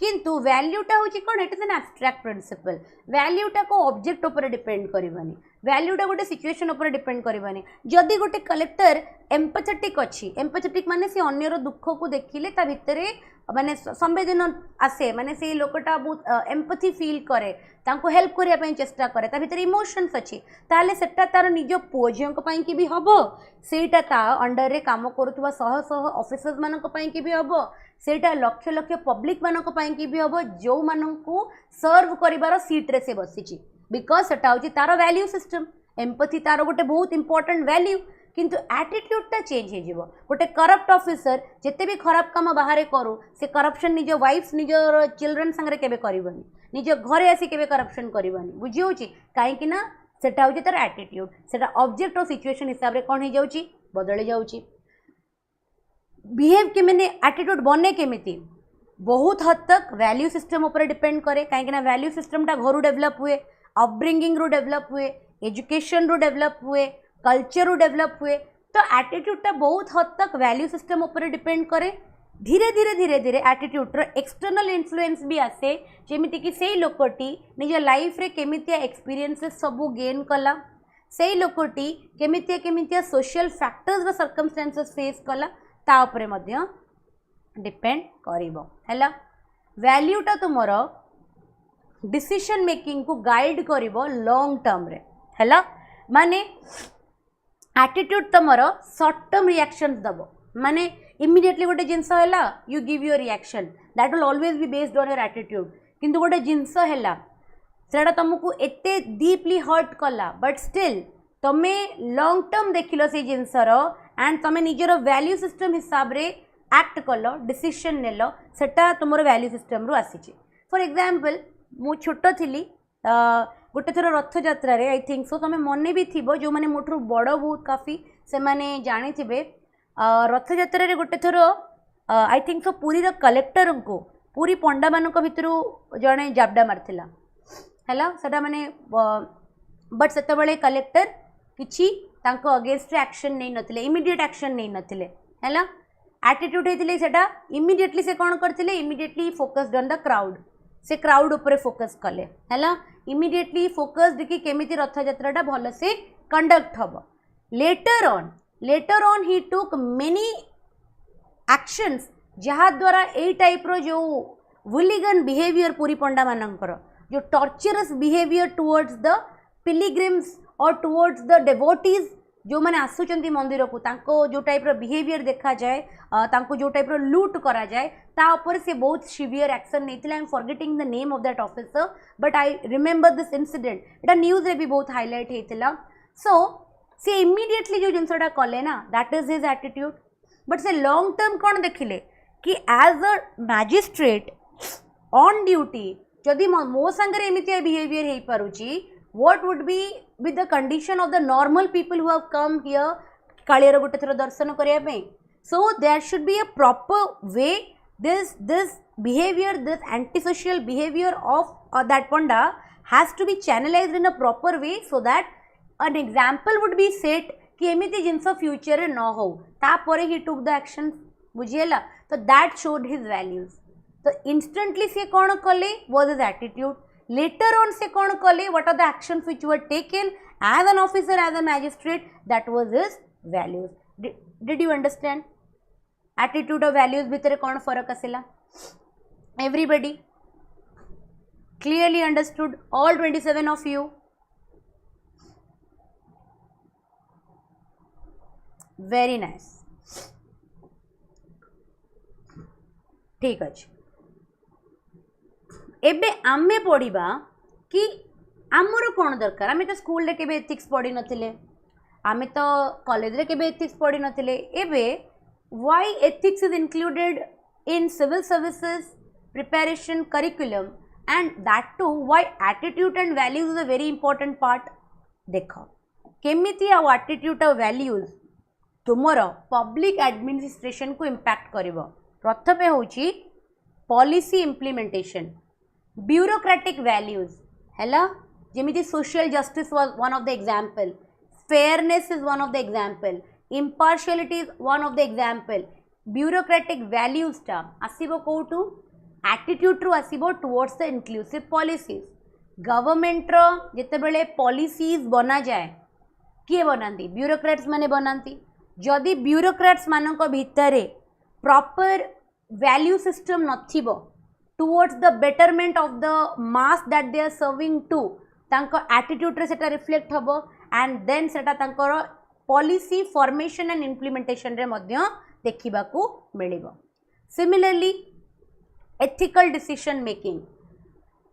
किंतु वैल्यूटा हूँ कौन it is an abstract principle वैल्यूटा को ऑब्जेक्ट उपर डिपेंड करवानी वैल्यूटा गोटे सिचुएशन उपर डिपेंड करवानी जदि गोटे कलेक्टर एम्पैथेटिक अच्छी एम्पैथेटिक माने से अन्यर दुख को देखिले ता भितरे माने संवेदन आसे माने से लोकटा बहुत एम्पैथी फील करे तांको हेल्प करिया पई चेष्टा करे ता भितर इमोशंस अच्छी ताले सेटा तार निज पुओझियों पई कि भी हबो सेटा ता अंडर रे काम करूथुवा शह शह ऑफिसर्स मानक पई कि भी हबो सेटा लक्ष लक्ष पब्लिक मानक पई कि भी हबो जो मानकू सर्व करिवार सीट रे से बसिची बिकॉज सेटा होची तार वैल्यू सिस्टम एम्पैथी तार गोटे बहुत इंपोर्टेंट वैल्यू किंतु एटीट्यूडटा चेंज हो गोटे करप्ट ऑफिसर जिते भी खराब काम बाहर करू से करप्शन निज वाइफ्स निज चिल्ड्रेन संगे केबे करबनी निज घरे आसी केबे करप्शन करबनी बुझी होची काहेकि ना सेटा होची तार एटीट्यूड सेटा ऑब्जेक्ट और सिचुएशन हिसाब रे कोन हो जाउची बदली जाउची बिहेव के मैंने एटीट्यूड बने केमिति बहुत हद तक वैल्यू सिस्टम ऊपर डिपेंड करे काहेकि ना वैल्यू सिस्टमटा घर डेवलप हुए अपब्रिंगिंग रू डेवलप हुए एजुकेशन रू डेवलप हुए कल्चर रू डेवलप हुए तो एटीट्यूडटा बहुत हद तक वैल्यू सिस्टम ऊपर डिपेंड करे धीरे धीरे धीरे धीरे एटीट्यूडर एक्सटर्नल इन्फ्लुएंस भी आसे जेमिति कि सेई लोकटी निज लाइफ रे केमितिया एक्सपीरियंसेस सबू गेन कला सेई लोकटी केमितिया सोशल फैक्टर्स रो सर्कमस्टेंसेस फेस कला ता उपरे मध्य डिपेंड करिवो हैला वैल्यूटा तुमरो डिसीजन मेकिंग को गाइड करिवो लॉन्ग टर्म रे हैला माने एटीट्यूड तुमरो शॉर्ट टर्म रिएक्शंस दबो माने इमिडिएटली गोटे जिनस है you give your reaction that will always be based on your attitude किंतु गोटे जिनस है सेटा तुमको एते डीपली हर्ट कला बट स्टिल तमे लॉन्ग टर्म देखिल से जिनसर एंड तमे निजर वैल्यू सिस्टम हिसाब रे एक्ट कल डिसीजन नेल सेटा तुमर वैल्यू सिस्टम रु आसी फॉर एग्जांपल मु छोट थी गोटे थर रथ यात्रा रे आई थिंक सो तमें मन भी थी जो मैंने मोठू बड़ बहुत काफ़ी से माने जानी थे रथ यात्रा रे गोटे थर आई थिंक सो पुरी कलेक्टर को पुरी पंडा मान भितर जड़े जाबडा मार्थिला है सेटा माने बट से कलेक्टर किसी अगेंस्ट एक्शन नहीं नथिले इमीडिएट एक्शन नहीं नथिले है एटीट्यूड होते सेटा इमीडिएटली से कौन करथिले immediately focused on the crowd से क्राउड ऊपर फोकस कले है इमीडिएटली फोकस्ड कि केमिति रथ यात्राटा भल से कंडक्ट हम later on he took many actions जहाँ द्वारा ए टाइप रो जो वुलिगन बिहेवियर पूरी पंडा मानकर जो टॉर्चरस बिहेवियर टुवर्ड्स द पिलिग्रिम्स और टुवर्ड्स द डेवोटीज जो मैंने आसुचंती मंदिर को तांको जो टाइप रो बिहेवियर देखा जाए तांको जो टाइप रो लूट करा जाए ता ऊपर से बहुत सिवियर एक्शन नहीं थिला। I am forgetting the name of that officer but I remember this incident Etah news रे भी बहुत हाईलाइट हेतिला। सो से इमीडिएटली जो जिनसटा कले ना that is his attitude but say long term कौन देखिले कि as a magistrate on duty जदि मो संगे एमती बिहेवियर हो पारुची what would be with the condition of the normal people who have come here कालियर गोटे थर दर्शन करने so there should be a proper way this behavior this antisocial behavior of that panda has to be channelized in a proper way so that an example would be set कि एमिति जिनस future रे न हो तापरे he took the action बुझिएला तो that showed his values तो instantly से कौन कले was his attitude later on से कौन कले what are the actions which were taken as an officer as a magistrate that was his values did you understand attitude और values भितर कौन फरक आसिला everybody clearly understood all 27 of you very nice ठीक अच्छे एबे आमे पढ़िबा कि आमर कौन दरकार आमे तो स्कूल रे केबे एथिक्स पढ़ी नथिले आमे तो कॉलेज रे केबे एथिक्स पढ़ी नथिले एबे why ethics is included in civil services preparation curriculum and that too why attitude and values is a very important part देख केमिति आ एटीट्यूड और वैल्यूज तुमर पब्लिक एडमिनिस्ट्रेशन को इंपैक्ट करिवो प्रथमे होची पॉलिसी इंप्लीमेंटेशन ब्यूरोक्रेटिक वैल्यूज है जमी social justice was one of the example fairness is one of the example impartiality is one of the example bureaucratic values टा आसीबो कोठू एटीट्यूड रु आसीबो towards the inclusive policies government रो जेतेबेले policies बना जाए किए बनाती ब्यूरोक्रेट्स माने बनाती जदि ब्यूरोक्रेट्स मानक भितरे प्रॉपर वैल्यू सिस्टम नथिबो towards the betterment of the mass that they are serving to तांको attitude रे सेटा reflect हबो and then सेटा तांकर policy formation and implementation रे मध्य देखिबा को मिलिबो। Similarly ethical decision making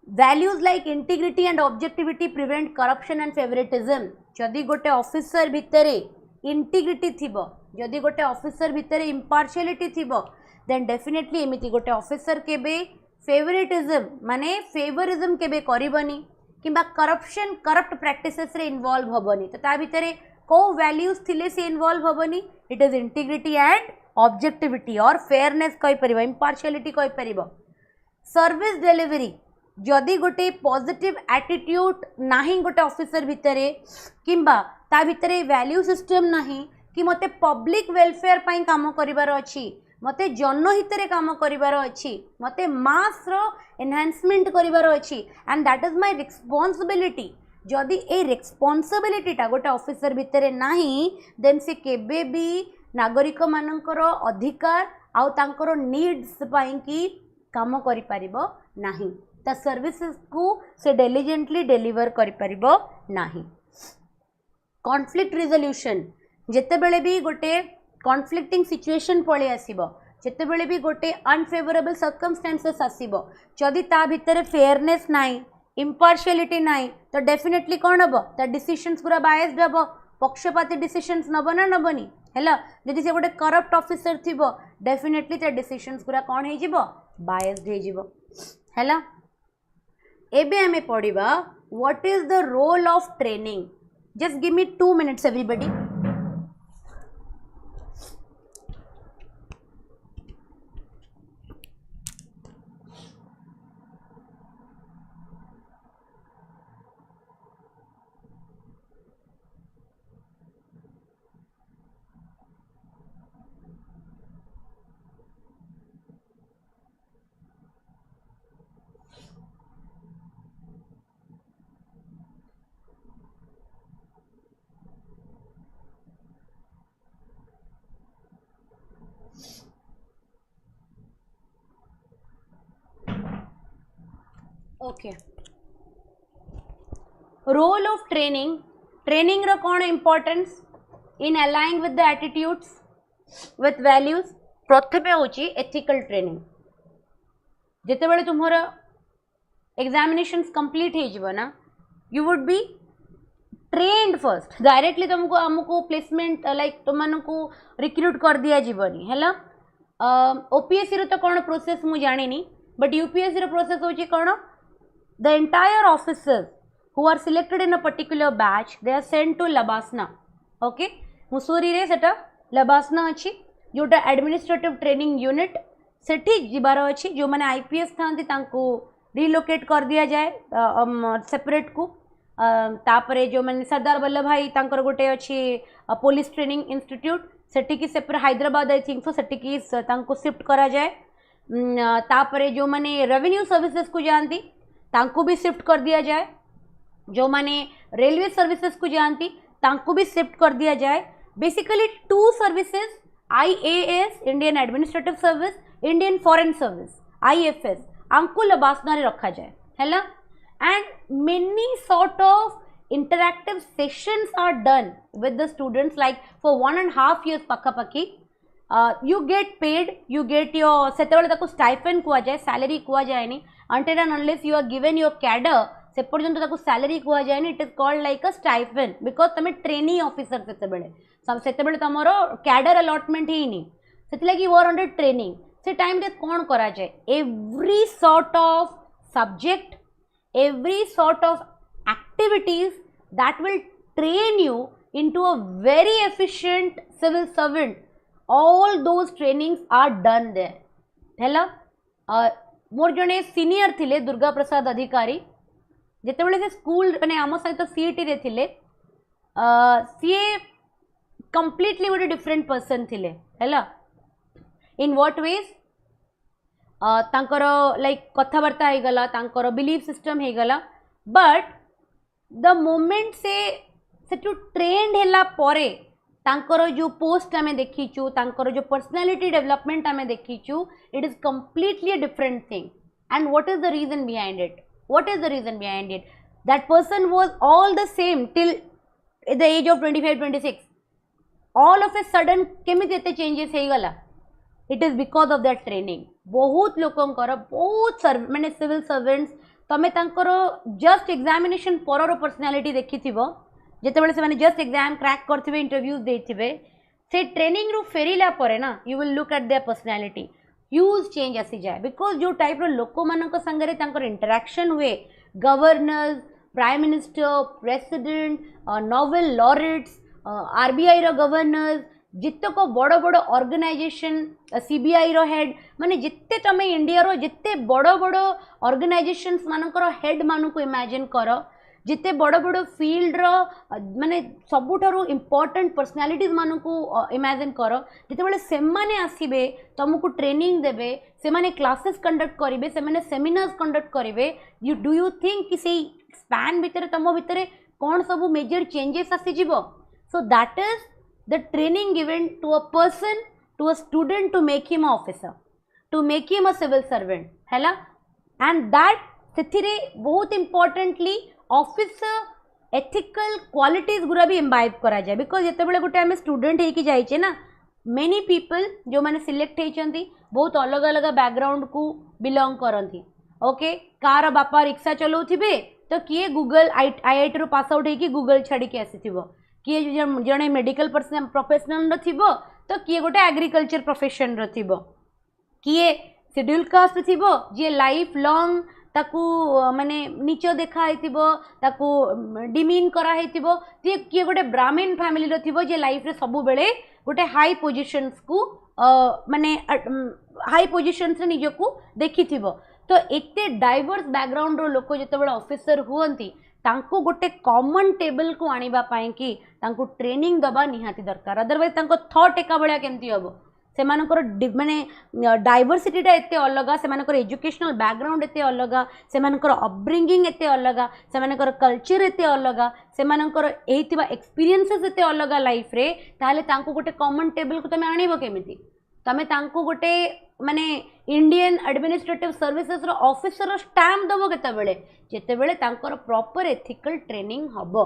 values like integrity and objectivity prevent corruption and favoritism जदि गोटे ऑफिसर भितरे integrity थिबो जदि गोटे ऑफिसर भितरे impartiality थिबो then definitely एमिति गोटे ऑफिसर केबे फेवरेटिज्म माने फेवरिज्म केबे करिबनी किंबा करप्शन करप्ट प्रैक्टिसेस रे इन्वॉल्व हबनी तो ता भितरे को वैल्यूज थिले से इन्वॉल्व हबनी it is integrity and objectivity or fairness कहि परिबो इम्पार्शियलिटी कहि परिबो सर्विस डिलीवरी जदि गोटे पॉजिटिव एटीट्यूड नाही गोटे ऑफिसर भितरे किंबा ता भितरे वैल्यू सिस्टम नाही कि मते पब्लिक वेलफेयर पई काम करिवार अछि मते जनहित रे काम करिवार अछि मते मास रो एनहांसमेंट करिवार अछि and that is my responsibility जदि ए रिस्पांसिबिलिटीटा गोटे ऑफिसर भितरे नाही देन से केबे भी नागरिक मानकर अधिकार आउ तांकर नीड्स पई कि काम करि परिबो नाही ता सर्विसेज को से डिलिजेंटली डिलीवर करि परिबो नाही। कॉन्फ्लिक्ट रिजोल्यूशन जेते बेले भी गोटे कॉन्फ्लिक्टिंग सिचुएशन पड़े आसीबो जेते बेले भी गोटे अनफेवरेबल सर्कमस्टेंसेस आसीबो जदि ता भितर फेयरनेस नाही इम्पार्शियलिटी नाही तो डेफिनेटली कौन हम ता डिसीजंस पूरा बायस्ड हम पक्षपाती डिसीजंस नब ना नबनी है जदि से गोटे करप्ट ऑफिसर थिबो डेफिनेटली ता डिसीजंस पूरा कौन हो जिवो बायस्ड हो जिवो है। एबे हमें पढ़िबा what is the role of training just give me 2 minutes everybody. Okay role of training रो कौन importance in aligning with the attitudes with values प्रथमे होची एथिकल ट्रेनिंग जिते बड़े तुम्हारा एग्जामिनेशंस कंप्लीट हो जीव ना you would be trained first directly तुमको आमको प्लेसमेंट लाइक तुमको रिक्रूट कर दिया जीवनी है ओपीएससी रो तो कौन प्रोसेस मु जानी बट यूपीएससी रो प्रोसेस होची कौन the entire officers who are selected in a particular batch they are sent to LBSNAA okay Mussoorie रे सेटा लबासना अच्छी जोटा एडमिनिस्ट्रेटिव ट्रेनिंग यूनिट सेठी जिबार अच्छी जो मैंने आईपीएस था रिलोकेट कर दिया जाए सेपरेट को तापरे जो मैंने सरदार वल्लभ भाई तांकर गोटे अच्छी पुलिस ट्रेनिंग इंस्टीट्यूट सेठी की separate Hyderabad I think so सेठी की तांको शिफ्ट करा जाए तापरे जो मैंने रेवेन्यू सर्विसेज को जानती तांको भी शिफ्ट कर दिया जाए जो मैंने रेलवे सर्विसेज को जानती तांको भी शिफ्ट कर दिया जाए basically 2 services IAS Indian administrative service Indian foreign service IFS आंको लबासना रे रखा जाए है ना and many sort of interactive sessions are done with the students like for 1.5 years पाखापाखी you get paid you get your सेतेबेले ताको stipend कुआ जाए salary कुआ जाए नहीं until and unless you are given your cadre से पर्यंत ताको salary कुआ जाए नहीं it is called like a stipend because तमे trainee officer सेतेबेले तमरो cadre allotment ही नहीं सेतिलागी you are under training से time रे कौन करा जाए every sort of subject every sort of activities that will train you into a very efficient civil servant all those trainings are done there हैला मोर जने senior थिले दुर्गा प्रसाद अधिकारी जेते बेले से स्कूल माने आम सहित सीईटी रे थिले सीए कंप्लीटली गोटे डिफरेंट पर्सन थिले हैला इन व्हाट वेज तांकर लाइक कथाबार्ता हो गला तांकर बिलीफ सिस्टम हो गला बट द मोमेंट से ट्रेंड हैला परे तांकर जो पोस्ट आमे देखीचु तांकर जो पर्सनालिटी डेवलपमेंट आमे देखीचु it is completely a different thing and what is the reason behind it that person was all the same till the age of 25-26 all of a sudden केमिति एते चेंजेस हे गला it is because of that training बहुत लोकंकर बहुत माने civil servants तमें just examination पर पर्सनालीटी देखी जिते बड़े से जस्ट एग्जाम क्रैक करथिबे इंटरव्यूज देथिबे से ट्रेनिंग रु फेरिला परे ना you will look at there personality huge change आसी जाए बिकॉज जो टाइप रो लोक मानक संगरे तांकर इंटरेक्शन हुए governors prime minister president Nobel laureates RBI रो गवर्नर्स जितक बड़ बड़ ऑर्गेनाइजेशन सीबीआई रो हेड माने जिते तमे इंडिया रो जिते बड़ बड़ ऑर्गेनाइजेशंस मानकर हेड मानू को इमेजिन कर जिते बड़ बड़ फील्ड रो माने सबुठारु इंपोर्टेंट पर्सनालिटीज मानू को इमेजिन कर जिते बेले से माने आसीबे तुमको ट्रेनिंग देबे से माने क्लासेस कंडक्ट करिवे से माने सेमिनार्स कंडक्ट करिवे डू यू थिंक कि सेही स्पैन भितर तुम भितर कोन सब मेजर चेंजेस आसी जिवो so that is the training given to a person, to a student to make him an officer, to make him a civil servant, हैला and that सेथिरे बहुत importantly officer ethical qualities गुरा भी imbibe करा जाए because जेते बेले गोटे आमे student हे कि जाई छे ना many people जो माने select हे चंती बहुत अलग अलग background को belong करंती ओके कार बापा रिक्शा चलाउथिबे तो किए गूगल IIT रो पास आउट हे कि गूगल छाड़ी के आसीथिबो किए जड़े मेडिकल प्रोफेशनल थिबो तो किए गोटे एग्रीकल्चर प्रोफेशन थिबो किए शेड्यूल कास्ट थिबो जे लाइफ लॉन्ग ताकू माने नीच देखा हेतिबो ताकू डिमीन करा हेतिबो किए गोटे ब्राह्मण फैमिली रो थिबो जे लाइफ रे सबु बेले गोटे हाई पोजीशंस को माने हाई पोजीशंस रे निजको देखिथिबो तो एते डाइवर्स बैकग्राउंड रो लोक जते बेले ऑफिसर हुअंती तांको गोटे कॉमन टेबल को आनिबा पाए कि तांको ट्रेनिंग दबा निहाती दरकार अदरवाइज तांको थॉट एका बळिया केमती हबो से मानकर माने डाइवर्सिटीटा एते अलगा से मानकर एजुकेशनल बैकग्राउंड एते अलगा से मानकर अपब्रिंगिंग एते अलगा से मानकर कल्चर एते अलगा से मानकर एहितिबा एक्सपीरियंसेस एते अलगा लाइफ रे ताले तांको गोटे कॉमन टेबल को तमे आनिबो केमिति तमे तांको गोटे माने इंडियन एडमिनिस्ट्रेटिव सर्विसेस रो ऑफिसर स्टैम्प दबो केतेबेले जेतेबेले तांकर प्रॉपर एथिकल ट्रेनिंग हबो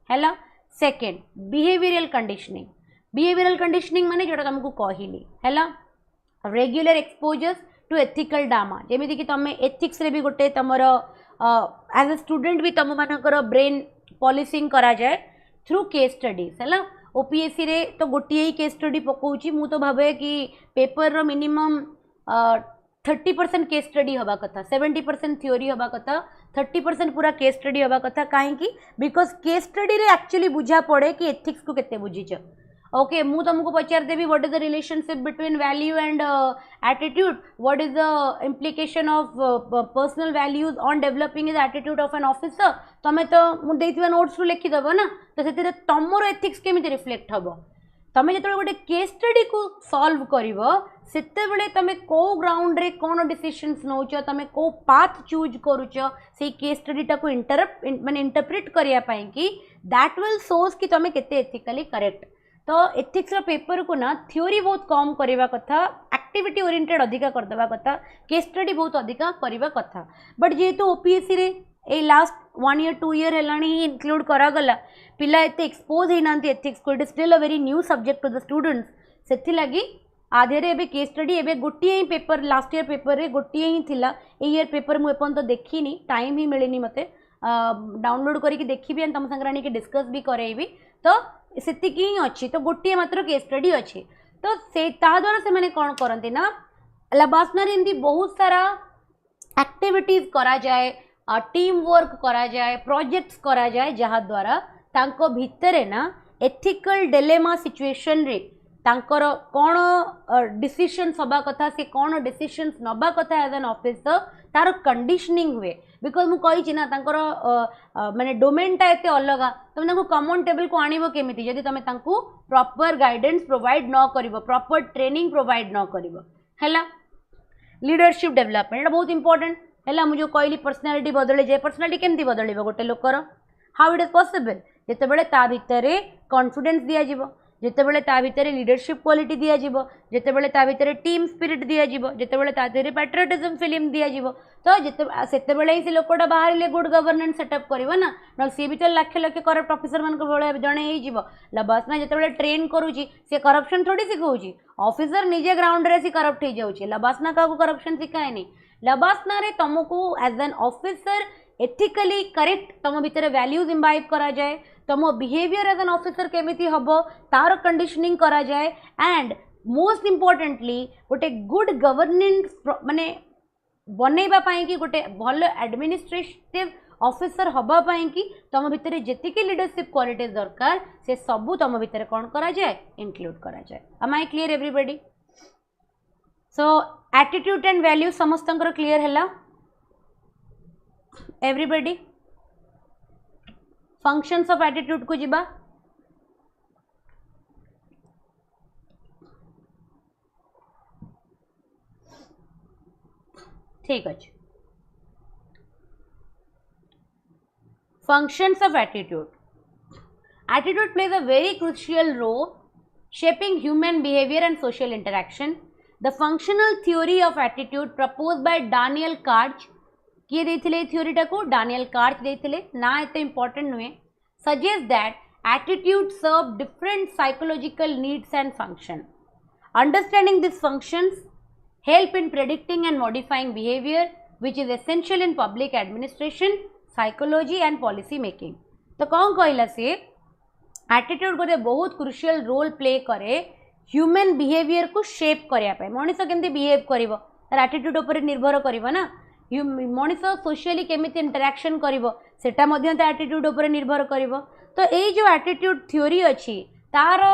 हैला। सेकंड बिहेवियरल कंडीशनिंग माने जोटा तुमको कहली हैला रेगुलर एक्सपोजर्स टू एथिकल डामा जेमिति कि तमे एथिक्स रे भी गोटे तमर एज ए स्टूडेंट भी तुम मानकर ब्रेन पॉलिसिंग करा जाए थ्रू केस स्टडीज है ओपीएससी रे तो गोटे ही केस स्टडी पकाउची मु तो भावे कि पेपर रो मिनिमम 30% केस स्टडी हवा कथा 70% थ्योरी हवा कथा 30% पूरा केस स्टडी हवा कथा कहीं बिकॉज केस स्टडी रे एक्चुअली बुझा पड़े कि एथिक्स को केते बुझीच। ओके मु तुमको पचार देवी what is the relationship between value and attitude what is the implication of personal values on developing is attitude of an officer तमें तो मुझे नोट्स रू लिखिदेव ना तो से तुमर एथिक्स केमी रिफ्लेक्ट हम तमें जो गोटे केस स्टडी को सॉल्व करते तमें को ग्राउंड रे कौन डिसीजंस नौच तमें को पाथ चूज करुच से केस स्टडी टाको माने इंटरप्रिट करने कि दैट विल सोज कि तमें केते एथिकली करेक्ट। तो एथिक्स पेपर को ना थ्योरी बहुत कम करवा कथा एक्टिविटी ओरिएंटेड अधिका करदेवा कथा केस स्टडी बहुत अधिका करवा कथा बट जेहेतु ओपीएससी रे ए लास्ट 1 year 2 year हेलानी ही इंक्लूड करागला पिला एते एक्सपोज होना एथिक्स को it is still a very new subject to the students से लगी आधे एबे केस स्टडी एबे गोटे ही पेपर लास्ट ईयर पेपर रे गोटे ही थिला ए ईयर पेपर मु एपन तो देखिनी टाइम ही मिलेनी मते डाउनलोड करके देखिबी एंड तम संगरानी के डिस्कस भी करेबी तो सेतिकी ही अच्छी तो गोटे मात्र केस स्टडी अच्छी तो से ता द्वारा से माने कोन करंती ना लबासना रे एंती बहुत सारा एक्टिविटीज करा जाए टीम वर्क करा जाए प्रोजेक्ट्स करा जाए जहाँ द्वारा तांको भितरे ना एथिकल डिलेमा सिचुएशन रे तांकर कौन डिसीजन हवा कथा से कौन डिसीजन नबा कथा एज एन ऑफिसर तार कंडीशनिंग हुए बिकॉज मु कही ना तांकर माने डोमेनटा एते अलग तुम तांको कॉमन टेबल को आनिबो केमिति जदि तमे तांको प्रॉपर गाइडेंस प्रोवाइड न करिवो प्रॉपर ट्रेनिंग प्रोवाइड न करिवो हैला। लीडरशिप डेवलपमेंट बहुत इंपोर्टेंट है मुझे कहली पर्सनालीटी बदली जाए पर्सनालीटी केमती बदल गोटे लोकर हाउ इट इज पॉसिबल जितेबाला ता भितर कॉन्फिडेंस दिज्व जितेबाला ता भितर लीडरशिप क्वालिटी दिज्व जितेबाला ता भितर टीम स्पिरिट दिज्व जितेबाला ता देहरे पैट्रियटिज्म फिल्म दिज्व तो जितेबाला ही से लोकटा बाहर गुड गवर्नेंस सेटअप करना ना सी भी तो लक्ष लक्ष करप्ट ऑफिसर मान भाई जड़े लबासना जितेबाला ट्रेन करुच्ची सी करप्शन थोड़ी शिखाऊँ ऑफिसर निजे ग्राउंड रे सी करप्ट हो जाऊँगी लबासना क्या करप्शन शिखाएनी लबासना रे तुमको as an officer ethically correct तुम भितर वैल्यूज इम्बाइब करा जाए तुम बिहेवियर एज एन ऑफिसर केमिति हबो तार कंडीशनिंग करा जाए एंड मोस्ट इम्पोर्टेंटली गोटे गुड गवर्नेंस माने बनैबा पाई कि गोटे भल एडमिनिस्ट्रेटिव ऑफिसर हबा पाई कि तुम भितर जेतिकी लीडरशिप क्वालिटीज दरकार से सबू तुम भितर कौन करा जाए इंक्लूड करा जाए। Am I clear everybody? So attitude and value समस्तंकर क्लियर है एवरीबॉडी? फंक्शंस ऑफ एटीट्यूड को जिबा ठीक अच्छे। Functions of attitude. Attitude plays a very crucial role shaping human behavior and social interaction. The functional theory of attitude proposed by Daniel Karch किए देथिले theory टाको Daniel Karch देथिले ना एते important नुए suggest that attitude serve different psychological needs and function. Understanding these functions help in predicting and modifying behavior which is essential in public administration psychology and policy making. तो कौन कहला से attitude गोटे बहुत crucial role play करे human behaviour को shape करने मनीष केमती बिहेव करिवो तार एटीट्यूड उपर निर्भर करिवो ना मनीष सोशली केमिति इंटरैक्शन करिवो सेटा मध्य तो एटीट्यूड उपर निर्भर करिवो। तो ये जो एटीट्यूड थ्योरी अच्छी तार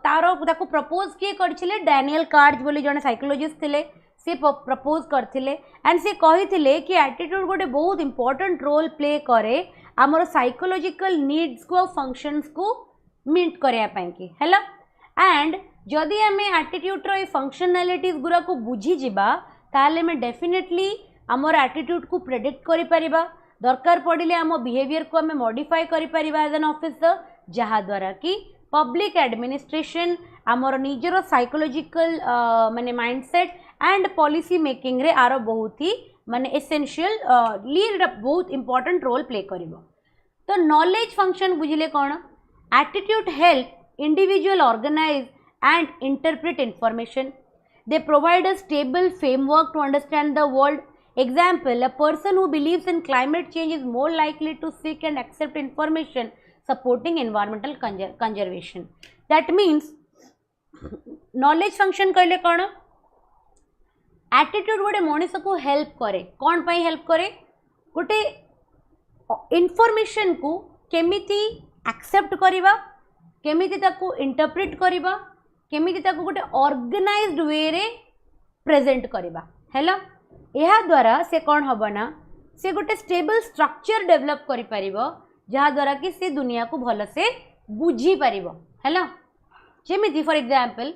तार ताको प्रपोज किए करथिले डैनियल कार्च बोली जने साइकोलॉजिस्ट थिले से प्रपोज करते एंड से कही कि एटीट्यूड गोटे बहुत इंपॉर्टेंट रोल प्ले करे आमर साइकोलॉजिकल नीड्स को फंक्शंस को मीट करने है एंड जदि आम एटीट्यूड रो फंक्शनैलिटीज गुरा को बुझी जिबा ताले में डेफिनेटली आमर एटीट्यूड को प्रेडिक्ट करि परिबा दरकार पड़िले आम बिहेवियर को आम मॉडिफाई करि परिबा एज एन ऑफिसर जहाँ द्वारा कि पब्लिक एडमिनिस्ट्रेशन आमर निजर साइकोलॉजिकल माने माइंडसेट एंड पॉलिसी मेकिंग रे आरो बहुत ही माने एसेंशियल लीड बहुत इंपॉर्टेंट रोल प्ले करिवो। तो नॉलेज फंक्शन बुझिले कौन? Attitude help individual organise and interpret information. They provide a stable framework to understand the world. Example, a person who believes in climate change is more likely to seek and accept information supporting environmental conservation. That means knowledge function कहले कौन? Attitude गोटे मनीष को help करे। कौन पाई help करे? गोटे information को केमिति एक्सेप्ट करिबा, केमिति ताको इंटरप्रेट करिबा, केमिति ताको गोटे ऑर्गेनाइज्ड वे रे प्रेजेंट करिबा। हैला यह द्वारा से कौन हम ना से गोटे स्टेबल स्ट्रक्चर डेवलप करि परिबो जहाँ द्वारा कि से दुनिया को भल से बुझी परिबो। हैला जेमिति फॉर एग्जांपल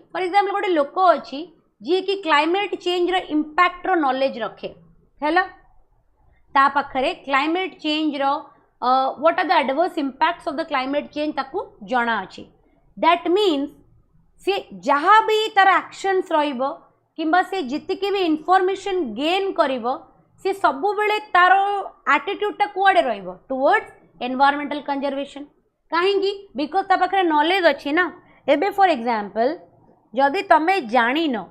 गोटे लोक अछि जी कि क्लाइमेट चेंज रो इम्पैक्ट रो नॉलेज रखे। हैला ता पाखरे क्लाइमेट चेंज रो what are the adverse impacts of the climate change ताकू जणा अछि। दैट मीन्स से जहाँ भी तार एक्शंस रहिबो किंबा से जितकी भी इनफॉरमेशन गेन करिवो से सबु बेले तार एटीट्यूड टा कुआडे रहिबो टुवर्ड्स एनवायरमेंटल कंजर्वेशन। काहेकि बिकॉज ता पाखरे नॉलेज अछि ना। एबे फॉर एग्जांपल जदि तमे जानि न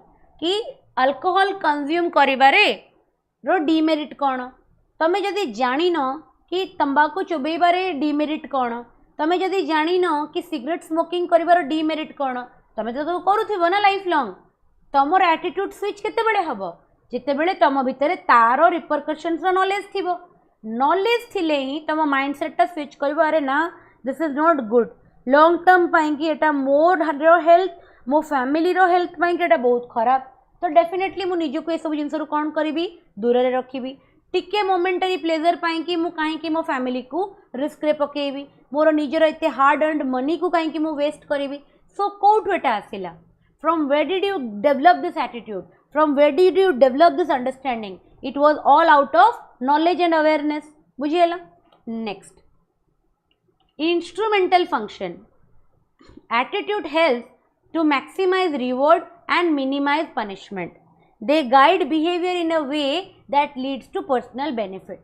कि अल्कोहल कंज्यूम करिबारे रो डिमेरिट कौन, तमे जदि जानि न कि तंबाकू चोबेबारे डिमेरिट कौन, तमे जदि जानि न कि सिगरेट स्मोकिंग करिबार डिमेरिट कौन, तमे तो करूथिबो ना लाइफ लॉन्ग। तमर एटीट्यूड स्विच केते बेले हबो? जिते बेले तम भितरे तारो रिपरकशंस रो नॉलेज थिबो। नॉलेज थिले ही तम माइंडसेट टा स्विच करबो, अरे ना this is not good long term पाई कि एटा मोर हेल्थ मो फैमिली रो हेल्थ पाई कि एटा बहुत खराब। तो डेफिनेटली मु निजो को ए सब जिंस रो कोन करिवि दूर रे रखिबि। टिके मोमेंटरी प्लेजर पाई कि मु काहे कि मो फैमिली को रिस्क रे पकेबी, मोर निजर एते हार्ड अर्नड मनी को काहे कि मु waste करिवि। So कोउट Etah आसिला? From where did you develop this attitude? From where did you develop this understanding? It was all out of knowledge and awareness. बुझिएला? Next, instrumental function. Attitude helps to maximize reward and minimize punishment. They guide behavior in a way that leads to personal benefit.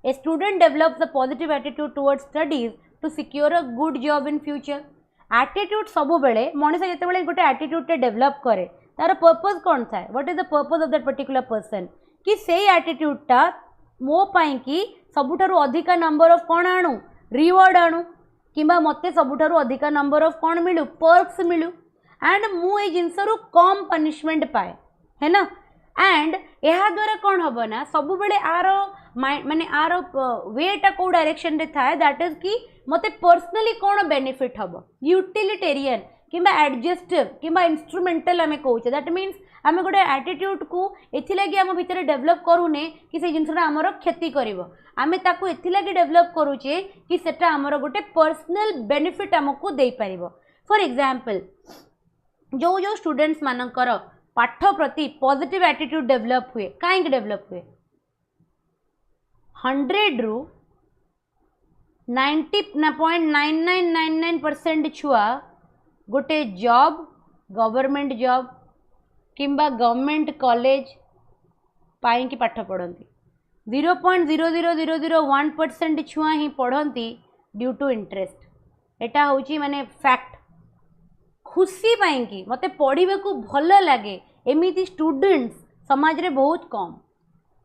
A student develops a positive attitude towards studies to secure a good job in future. Attitude सबु बेले मनीष जिते बेले गोटे attitude टे develop करे तार purpose कौन थाए? What is the purpose of that particular person? कि से एटीट्यूड टा मो पाई कि सबुठारु अधिका नंबर ऑफ कौन आणु? रिवॉर्ड आणु किंबा मते सबुठारु अधिका नंबर ऑफ कौन मिलु? पर्क्स मिलु एंड मु ए जिनसरु कम पनिशमेंट पाए, है ना। एंड यह द्वारा कौन हम ना सबु बेले आर माने आर वेटा को डायरेक्शन रे थाए दैट इज कि मते पर्सनली कौन बेनिफिट हम। यूटिलिटेरियन किंबा एडजस्टिव किंबा इंस्ट्रूमेंटल आमे कहूचे। दैट मीन्स आमे गोटे एटीट्यूड को एथिलागी आम भितर डेवलप करूने कि से जिनसटा आमर क्षति करिवो। आमे ताको एथिलागी डेवलप करूचे कि सेटा आमर गोटे पर्सनल बेनिफिट आमको देई परिवो। फॉर एग्जांपल जो जो स्टूडेंट्स मानकर पाठ प्रति पॉजिटिव एटीट्यूड डेवलप हुए, कहीं डेवलप हुए 100 रु 90.9999% छुआ गोटे जॉब गवर्नमेंट जॉब किंबा गवर्नमेंट कॉलेज पाई कि पाठ पढ़ती। 0.00001% छुआ ही पढ़ती ड्यू टू इंटरेस्ट। एटा होची माने फैक्ट। खुशी पाई कि मते पढ़े को भल लगे एमिति स्टूडेंट्स समाज रे बहुत कम।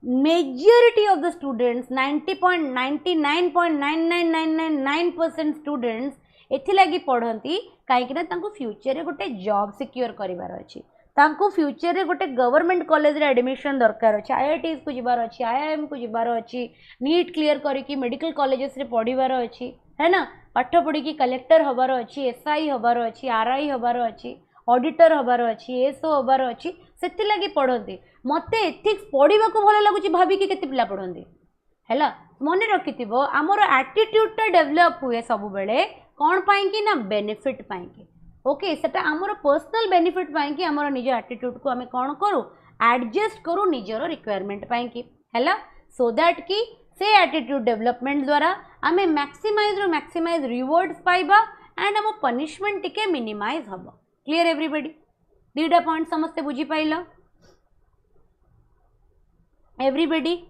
Majority of the students 90.999999% students एथिलागी पढ़ती कहीं फ्यूचर रे गोटे जॉब सिक्योर करिवार अछि, तांको फ्यूचर रे गोटे गवर्नमेंट कॉलेज रे एडमिशन दरकार अछि, आईआईटीज को जिबार अछि, आईआईएम को जिबार अछि, नीट क्लियर करिकि मेडिकल कॉलेजेस रे पढ़िबार अछि, है ना। पाठ पढ़ी कि कलेक्टर हबार अच्छी, एसआई हबार अच्छी, आरआई हबार अच्छी, ऑडिटर हबार अच्छी, एसओ हबार अच्छी, से लगी पढ़ती। मते एथिक्स पढ़ा को भल लगुच भाविक केते पिला पढ़ती है। मन रखि आमर एटीट्यूड टा डेवलप हुए सब बेले कौन पाई कि ना बेनिफिट पाई कि। ओके सेटा आमर पर्सनल बेनिफिट पाई कि आमर निज एटीट्यूड को आमे कौन करू एडजस्ट करू निजर रिक्वायरमेंट पाई कि हैला। सो दैट कि से एटीट्यूड डेवलपमेंट द्वारा आमे मैक्सिमाइज रिवॉर्ड्स पाइबा एंड आम पनिशमेंट टिके मिनिमाइज हम। Clear everybody? दीटा पॉइंट समस्ते बुझी पाइल। Everybody,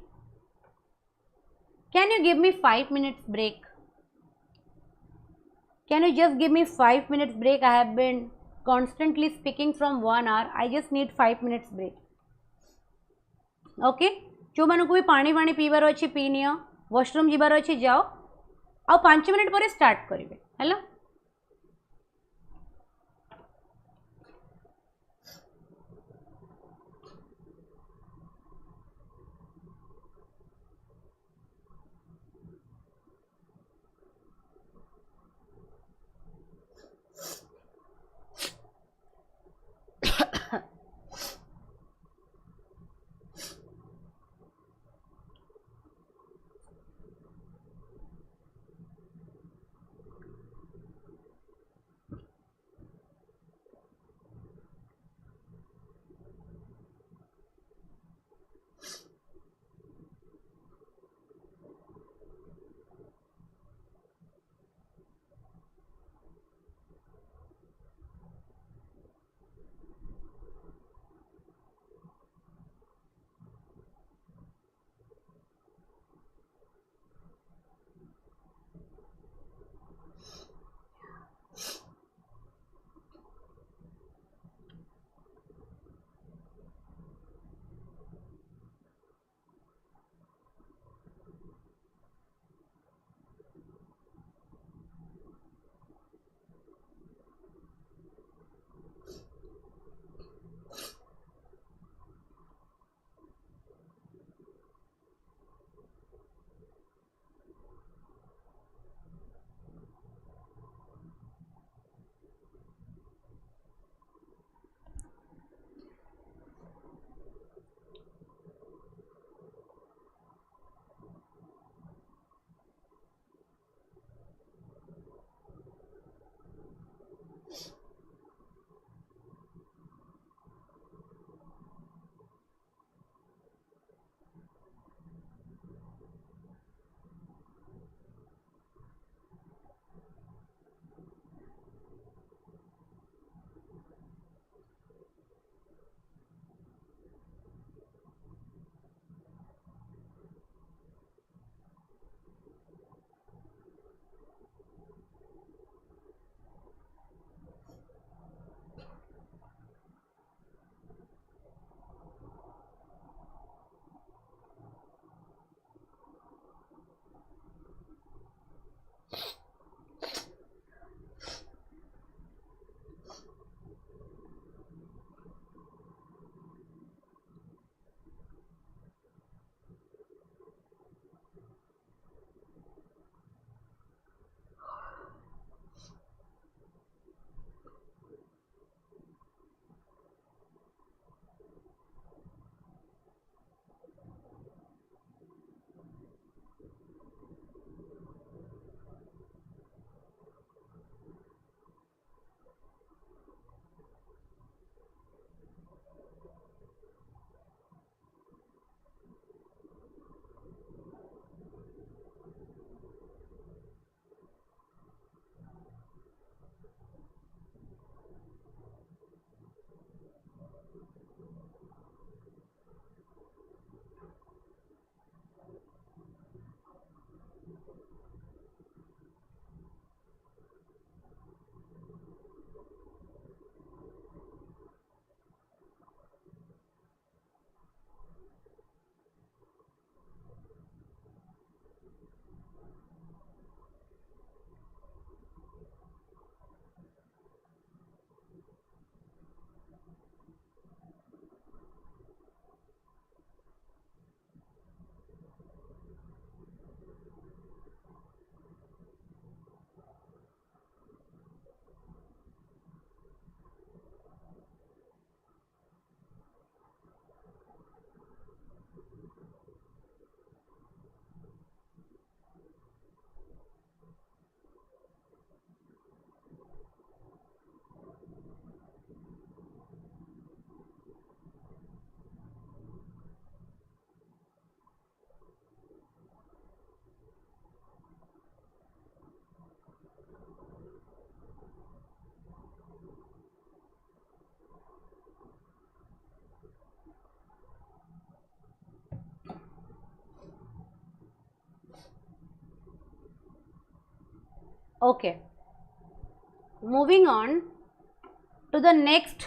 can you give me 5 minutes break? Can you just give me 5 minutes break? I have been constantly speaking from 1 hour. I just need 5 minutes break. Okay, जो मानक भी पानी वाणी पीवार अच्छी पीनियो, वॉशरूम जीवार अच्छी जाओ, आउ 5 मिनट पर स्टार्ट करेंगे, hello. Okay moving on to the next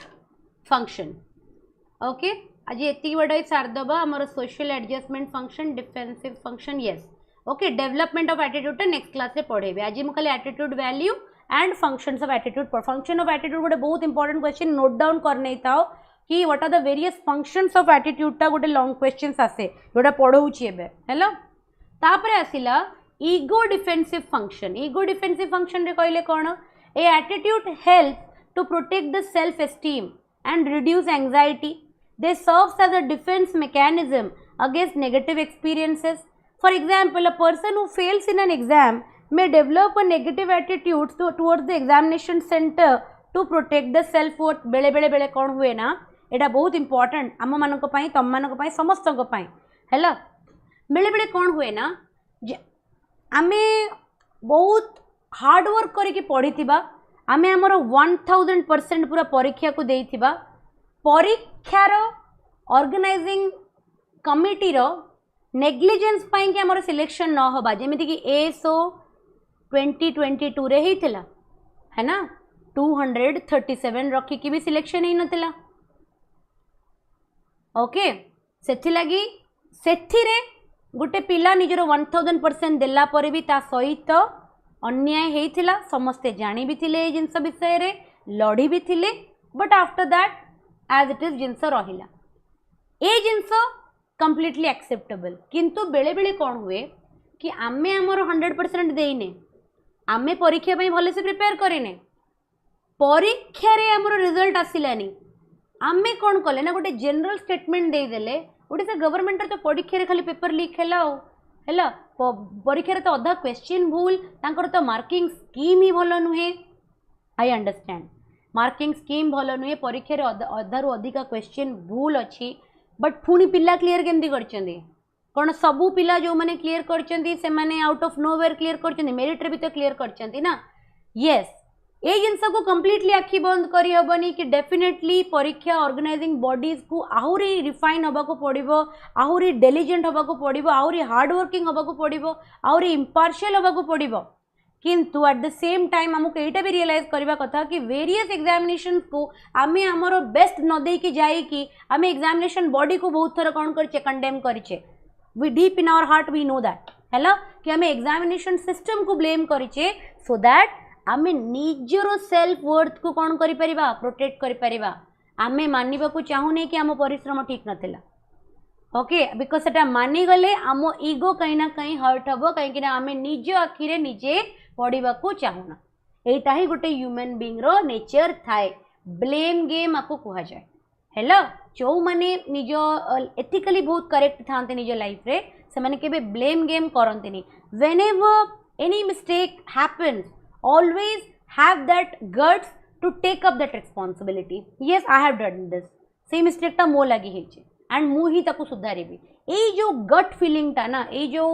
function. Okay आज ये बड़ा सारदे आमर social adjustment function defensive function. Yes okay development of attitude next class रे पढ़ेबे. आज मुझे खाली attitude value and functions of attitude. Function of attitude गोटे बहुत इंपोर्टेंट क्वेश्चन नोट डाउन कर नहीं था कि what are the various functions of attitude टा गोटे लॉन्ग क्वेश्चन आसे जोटा पढ़ाऊँ एबे हेलो. तापर आसिला ego defensive function. Ego defensive function रे कहले कौन ए attitude help to protect the self esteem and reduce anxiety. They serves as a defence mechanism against negative experiences. For example, a person who fails in an exam may develop a negative attitude towards the examination center to protect the self-worth. बेले बेले बेले कौन हुए ना एटा बहुत important आम मानक पई तम मानक पई समस्तक पई हैला. बेले बेले कौन हुए ना आमे बहुत हार्ड वर्क करके पढ़ीथिबा आमे हमर 1000% पूरा परीक्षा को देइथिबा परीक्षार ऑर्गेनाइजिंग कमिटी रो नेग्लिजेंस पाई कि आमर सिलेक्शन न होबा जेमिति कि ASO 2022 रे हिथिला है ना 237 रखी कि भी सिलेक्शन ही नथिला. ओके सेथि लगी सेथिरे गुटे पिला निजरो 1000% देला परे भी ता सहित अन्याय हेइथिला. समस्ते जानी भी थिले ए जिंस विषय रे लड़ी भी थिले but after that age it is जिंस रहिला ए जिंस कंप्लीटली एक्सेप्टेबल. किंतु बेले बेले कौन हुए कि आमे आमर 100% देने आमे परीक्षा पे भले से प्रिपेयर करेने परीक्षा रे आमर रिजल्ट आसिलानी आमे कौन कले ना गोटे जनरल स्टेटमेंट दे देले ओडिसा गवर्नमेंट तो परीक्षा रे खाली पेपर लीक हैला हैला परीक्षा रे तो अधा क्वेश्चन भूल तांकर तो मार्किंग स्कीम ही भलो नुहे. आई अंडरस्टैंड मार्किंग स्कीम भलो नुहे परीक्षा रे अधा रु अधिका क्वेश्चन भूल अच्छी बट पुणी पिला क्लीयर केमती करछंदी कौन सबू पिला जो माने क्लीयर करछंदी से माने आउट ऑफ नोवेयर क्लीयर करछंदी मेरिट रे भी तो क्लीयर करछंदी ना. यस ए जिनस को कंप्लीटली आखि बंद करी हबनी कि डेफिनेटली परीक्षा ऑर्गेनाइजिंग बॉडीज को आहुरी रिफाइन हबा को पड़िबो आहुरी डिलिजेंट हबा को पड़िबो आहुरी हार्ड वर्किंग हबा को पड़िबो आहुरी इंपार्शियल हबा को पड़िबो. किंतु एट द सेम टाइम आमको एटा भी रियलाइज करबा कथा कि वेरियस एग्जामिनेशन को आमे हमरो बेस्ट न दे कि जाई कि आमे एग्जामिनेशन बॉडी को बहुत थर कोन करछे कंडेम करछे. We deep in our heart we know that हैला कि आमे एग्जामिनेशन सिस्टम को ब्लेम करछे सो दैट आमे निजरो सेल्फ वर्थ को कोन करि परिबा प्रोटेक्ट करि परिबा. आमे मानिबा को चाहुने कि आम परिश्रम ठीक नथिला. ओके बिकॉज सेटा मानि गले आम ईगो कहीं ना कहीं हर्ट हबो कहीं आमे निज आखिरे निजे पढ़ा को चाहूना. एटा ही गोटे ह्यूमन बीइंग रो नेचर थाए. ब्लेम गेम आपको कहा जाए हेलो जो माने निज एथिकली बहुत करेक्ट थांते निज लाइफ रे से माने केबे ब्लेम गेम करंतिनी. Whenever any mistake happens always have that guts to take up that responsibility. Yes I have done this से मिस्टेक टा मो लगी हेचे एंड मु ही ताको सुधारिबी. ए जो गट फीलिंग टा ना ए जो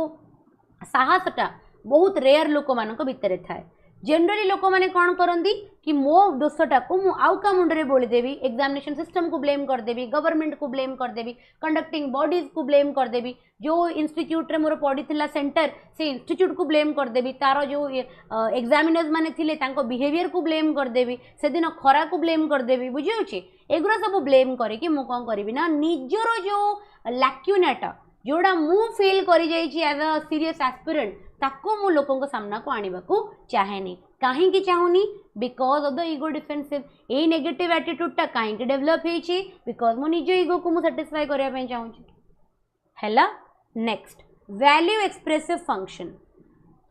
साहस टा बहुत रेयर लोक मान भितर थाए. जनरली लोक मैंने कौन करती कि मो दोषटा को मु आउ का मुंडे बोलीदेवी एग्जामिनेशन सिस्टम को ब्लेम करदेवी गवर्नमेंट को ब्लेम करदेवी कंडक्टिंग बॉडीज को ब्लेम करदेवी जो इंस्टीट्यूट रे मोर पड़ी सेंटर से इंस्टीट्यूट को ब्लेम करदेवी तार जो एग्जामिनर्स माने थिले तांको बिहेवियर को ब्लेम करदेवी से दिन खरा को ब्लेम करदेवी बुझे एगुरा सब ब्लेम करके मु कौन करी ना निजर जो लैक्यूनाटा जोड़ा मु फील करी जाइछि एज अ सीरियस एस्पिरेंट ताको मु लोकों को सामना को आनिबा को चाहेनी. कहीं चाहूनी because of the ego defensive. ए नेगेटिव एटीट्यूड टा कहीं डेवलप होइछि बिकॉज मु निज ईगो को मु सैटिस्फाई करिया पे चाहूछि हैला. Next value expressive function.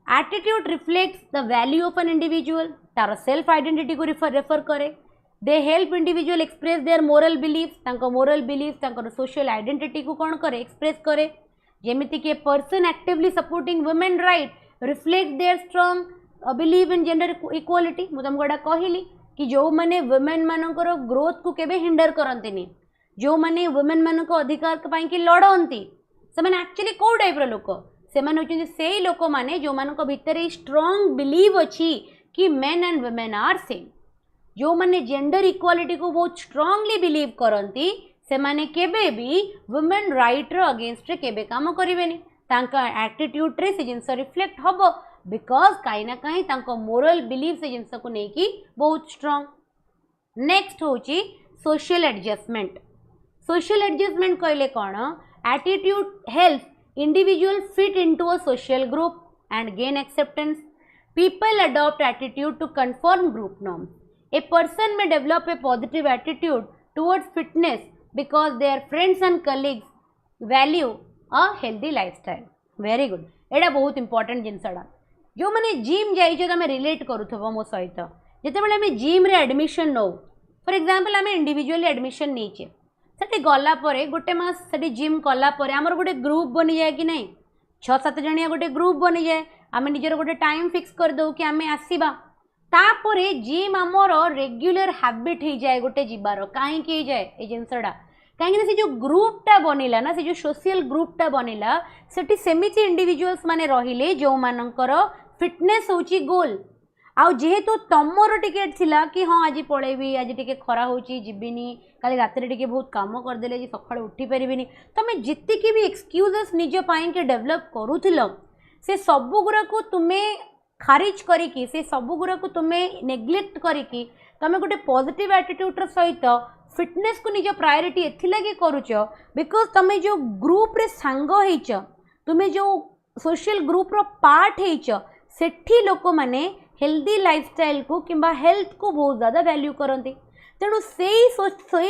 Attitude reflects the value of an individual. तार सेल्फ आइडेंटिटी को रेफर करे. They help individual express their moral belief. तांको मोरल बिलीफ तांको सोशल आइडेंटिटी को कौन करे एक्सप्रेस करे. जेमिति कि person actively supporting women right reflect their strong believe in gender equality. मुझे तुमको कहली कि जो मैंने वुमेन मानकर ग्रोथ को केबे हिंडर करंतिनी जो मैंने वुमेन मान अधिकार पाई कि लड़ती से मैंने एक्चुअली कौ टाइप लोक से होती से लोक मैंने जो मान भितर स्ट्रॉन्ग बिलीव अच्छी कि men and women are same. जो मैंने जेंडर इक्वालिटी को बहुत स्ट्रांगली बिलीव करती से माने केबे भी वुमेन राइट रो अगेंस्ट रे केबे काम करिवेनी. तांका एटीट्यूड रे से जिंस रिफ्लेक्ट हबो बिकॉज कहीं ना कहीं तांको मोरल बिलीफ से जिनस को लेकिन बहुत स्ट्रांग। नेक्स्ट होची सोशल एडजस्टमेंट। सोशल एडजस्टमेंट कहले कौन attitude help individual fit into a social group and gain acceptance. People adopt attitude to conform group norms. A person may develop a positive attitude towards fitness because their friends and colleagues value a healthy lifestyle. Very good, एटा बहुत important जिनसटा जो मैंने gym जाइए तुम relate करूथबो मो सहित जितेबाला आम gym रे एडमिशन नौ फॉर एग्जांपल आम इंडिविजुअली एडमिशन नहींचे से गला गोटे मास से जिम कलापर आमर गोटे ग्रुप बनी जाए कि नहीं 6-7 जणिया गोटे ग्रुप बनी जाए आम निजर गोटे टाइम फिक्स कर दो कि आम आसवा तापरे जिम आमर रेग्युलर हैबिट हो जाए गोटे जीवार कहीं जाए ये जिनसटा कहीं से जो ग्रुपटा बनला ना से जो सोशल ग्रुपटा बनला सेठी सेमिति इंडिविजुअल्स माने रहिले जो मानकर फिटनेस होची गोल आउ जेहेतु तमर टिकेट थिला कि हाँ आज पलैबी आज टिके खरा होची जीविनी काली रात टिके बहुत काम करदेले जी सकाळ उठी परिबिनी तमे जितिकी भी एक्सक्यूजेस निज पाई के डेवलप करूथिलो से सबु गुरा को तुमे खारिज करिकी से सबु गुरा को तुमे नेग्लेक्ट करिकी तमे गोटे पॉजिटिव एटीट्यूड सहित फिटनेस को निज प्रायोरिटी एथिलागी करूच बिकॉज तमे जो ग्रुप रे सांग होइच तुमे जो सोशल ग्रुप रो पार्ट होइच सेठी लोक माने हेल्दी लाइफस्टाइल को किंबा हेल्थ को बहुत ज़्यादा वैल्यू करती तेणु से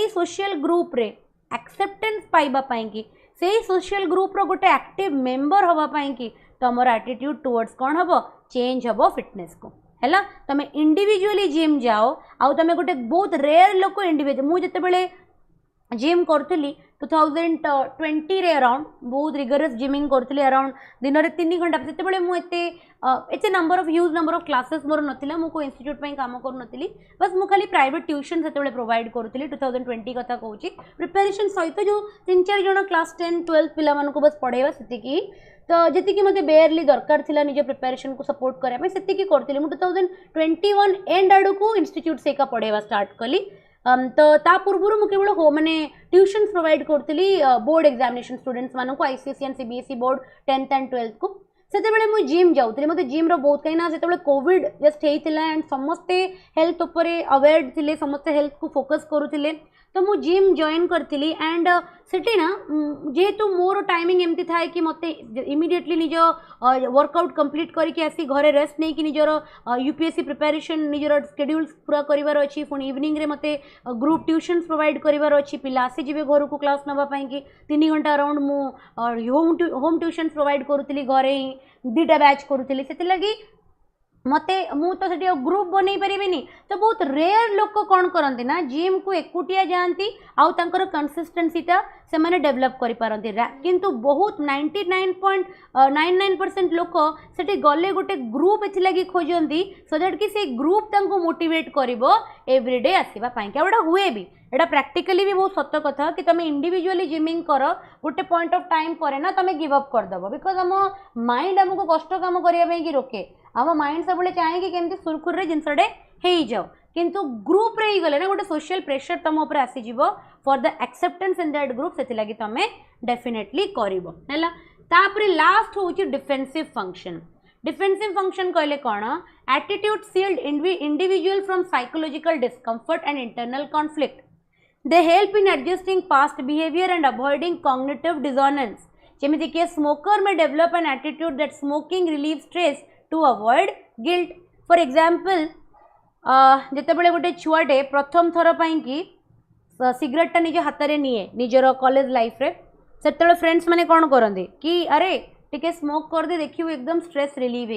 सोशल ग्रुप रे एक्सेप्टेंस पाइबा पाई कि से सोशल ग्रुप रो गोटे एक्टिव मेंबर हवा पाई कि तमर एटीट्यूड टुवर्ड्स कौन हम चेंज हम फिटनेस को है तमें इंडिविजुअली जिम जाओ आउ तमें गोटे बहुत रेयर लोक इंडिविजुअल मुझे जितेबाला जिम करी 2020 रे अराउंड बहुत रिगरस जिमिंग करी अराउंड दिन में 3 घंटा से मुझे number of huge number of classes more नाला मुझे इंस्टीट्यूट पे काम करूँ बस मुझे खाली प्राइवेट ट्यूशन से प्रोवाइड करूँ 2020 कथा कहूँ प्रिपेरेसन सहित जो 3-4 जन क्लास 10-12 पिला बस पढ़ेगा से तो जी मत बेयरली दरकार थिला निज प्रिपेरेसन को सपोर्ट करने से करी 2021 एंड आड़ को इंस्टीट्यूट से का पढ़ेगा स्टार्ट कली तो ता पूर्व मुझे केवल हो मैंने ट्यूशन प्रोवाइड करी बोर्ड एग्जामिनेशन स्टूडेंट्स मानक ICSE and CBSE board 10th and 12th को से मुझे जिम जाऊँगी मत जिम बहुत कहीं से कोविड जस्ट होता एंड समस्ते हेल्थ उपर अवेयर थे समस्ते हेल्थ को फोकस करुले तो मुझे जिम जॉइन करी एंड सेठी ना जेहेतु मोर टाइमिंग एमती थाए कि मत इमिडिएटली निज वर्कआउट कंप्लीट करके आसी घरे रेस्ट नहीं कि निजर यूपीएससी प्रिपेरेसन निजर शेड्यूल पूरा करार अच्छी पुणी इवनिंग रे मते ग्रुप ट्यूशन प्रोवाइड करार अच्छी पिला आसी जी घर को क्लास नापी कि 3 घंटा अराउंड मु होम ट्यूशन प्रोवाइड करूली घरे ही 2टा बैच करूली से मते मु तो से ग्रुप बन पारिनी तो बहुत रेयर लोक कौन करती ना जिम को एकुटिया जाती आउ तांकर कंसिस्टेंसीटा से मैंने डेवलप करि पारंती किंतु बहुत 99.99% लोक से गले गोटे ग्रुप एथि खोजती सो दैट कि से ग्रुप तांको मोटिवेट करिवो एवरीडे आसीबा पाई कि एटा हुए भी एटा प्रैक्टिकली भी बहुत सत्य कथा कि तुम इंडिविजुअली जिमिंग कर गोटे पॉइंट ऑफ टाइम पर ना तुम गिव अप करदेव बिकज आम माइंड आमको कष्ट काम करने रोके आम माइंड सब चाहे कि केमती सुरखुर जिनसटे हो जाओ किंतु ग्रुप रे गले ना गोटे सोशल प्रेशर तुम उपर आसीज for the acceptance in that group से लगी तुम डेफिनेटली कर लास्ट हूँ डिफेंसिव फंक्शन। डिफेंसिव फंक्शन कहले कौन attitude shield individual from psychological discomfort and internal conflict. They help in adjusting past behavior and avoiding cognitive dissonance. जेमिति कि smoker may develop an attitude that smoking relieve stress to avoid guilt. For example जितेबाला गोटे छुआटे प्रथम थर पाई कि सिगरेटा निज हाथ में निए निजर कॉलेज लाइफ रे से फ्रेंड्स मैंने कौन करते कि अरे टिके स्मोक कर दे देखिए एकदम स्ट्रेस रिलीव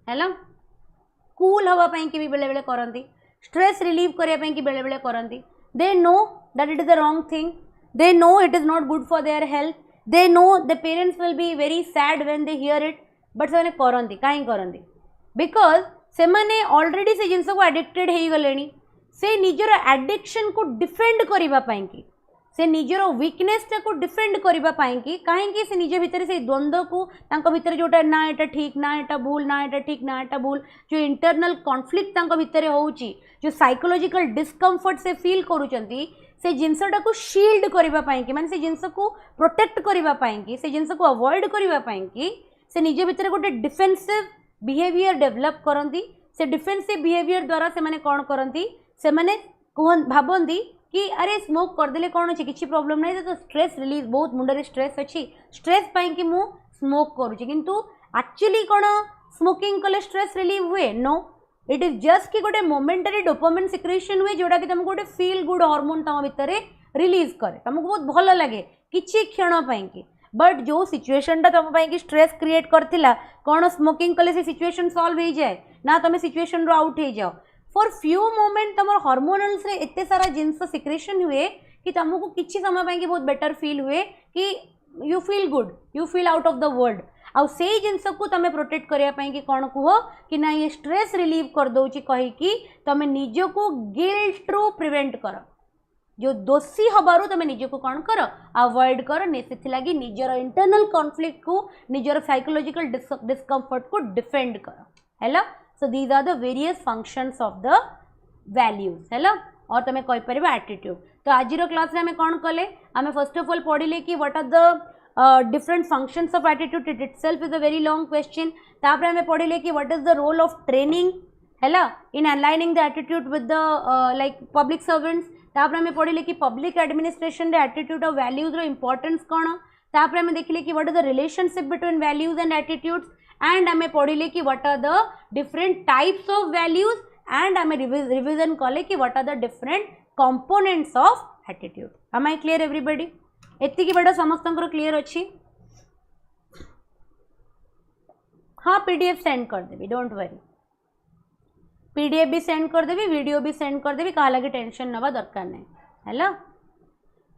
है कूल हवापाई कि भी बेले बेले करती स्ट्रेस रिलीव करने कि बेले बेले करती। They know that it is the wrong thing. They know it is not good for their health. They know the parents will be very sad when they hear it. But से करती कहीं करती because से मैंने already से जिनस को addicted हो गले से निजर एडिक्शन को डिफेंड करने कि से निजर वीकनेस को डिफेंड करने कि कहीं से निज भितर से द्वंद्व को भितर जोटा ना एटा ठीक ना एटा भूल ना एटा ठीक ना एटा भूल जो इंटरनल कॉन्फ्लिक्ट भितर होउची जो साइकोलॉजिकल डिस्कम्फर्ट से फील करूचंती से जिनसटा को शील्ड करने कि माने से जिनस को प्रोटेक्ट करने कि से जिनस को अवॉइड करने कि से निज भितर गोटे डिफेंसिव बिहेवियर डेवलप करती से डिफेंसिव बिहेवियर द्वारा से माने कौन करती से माने भावती कि अरे स्मोक करदे कौन अच्छे किसी प्रॉब्लम नहीं तो स्ट्रेस रिलीज बहुत मुंडे स्ट्रेस अच्छी स्ट्रेस पाई कि मु स्मोक करुँची किंतु एक्चुअली कौन स्मोकिंग कले स्ट्रेस रिलीव हुए नो इट इज जस्ट कि गोटे मोमेंटरी डोपामिन सिक्रेशन हुए जोटा कि तुमको गोटे फील गुड हार्मोन तुम भितर रिलीज करे तुमको बहुत भल लगे किछि क्षण पाई बट जो सिचुएशन तुम कि स्ट्रेस क्रिएट करथिला कौन स्मोकिंग कले से सिचुएशन सॉल्व हो जाए ना तुम सिचुएशन रो आउट हो जाओ फॉर फ्यू मोमेंट तुम हार्मोनल्स रे एते सारा जिनस सिक्रेशन हुए कि तुमको किछि समय पाई बहुत बेटर फील हुए कि you feel good you feel out of the world आउ से जिनस को तुम प्रोटेक्ट करने कि कौन कह कि ना ये स्ट्रेस रिलीव कर दौची कहीकि तुम निज को गिल्ट रु प्रिवेंट कर जो दोषी हबारू तुम निज को कौन कर अवॉइड कर लगी निजर इंटरनल कॉन्फ्लिक्ट को निजर साइकोलॉजिकल डिस्कम्फर्ट को डिफेंड कर है so these are the various functions of the values है और तुम कहीपर एटीट्यूड तो आज क्लास में कौन कले आम फर्स्ट ऑफ ऑल पढ़ले कि what are the different functions of attitude it itself is a very long question तापर आम पढ़ले कि what is the role of training है in aligning the attitude with the like public servants तापर आम पढ़ले कि public administration attitude of values रो इंपोर्टेंस कौन तापर आम देखले कि what is the relationship between values and attitudes and आम पढ़ले कि what are the different types of values and आम रिविजन कले कि what are the different components of attitude am I clear everybody एति बड़ा समस्त क्लियर अच्छी हाँ पीडीएफ सेंड कर देवी डोंट वरी पीडीएफ भी सेंड कर देवी वीडियो भी सेंड कर देवी कहा लगे टेंशन नवा दरकार नहीं है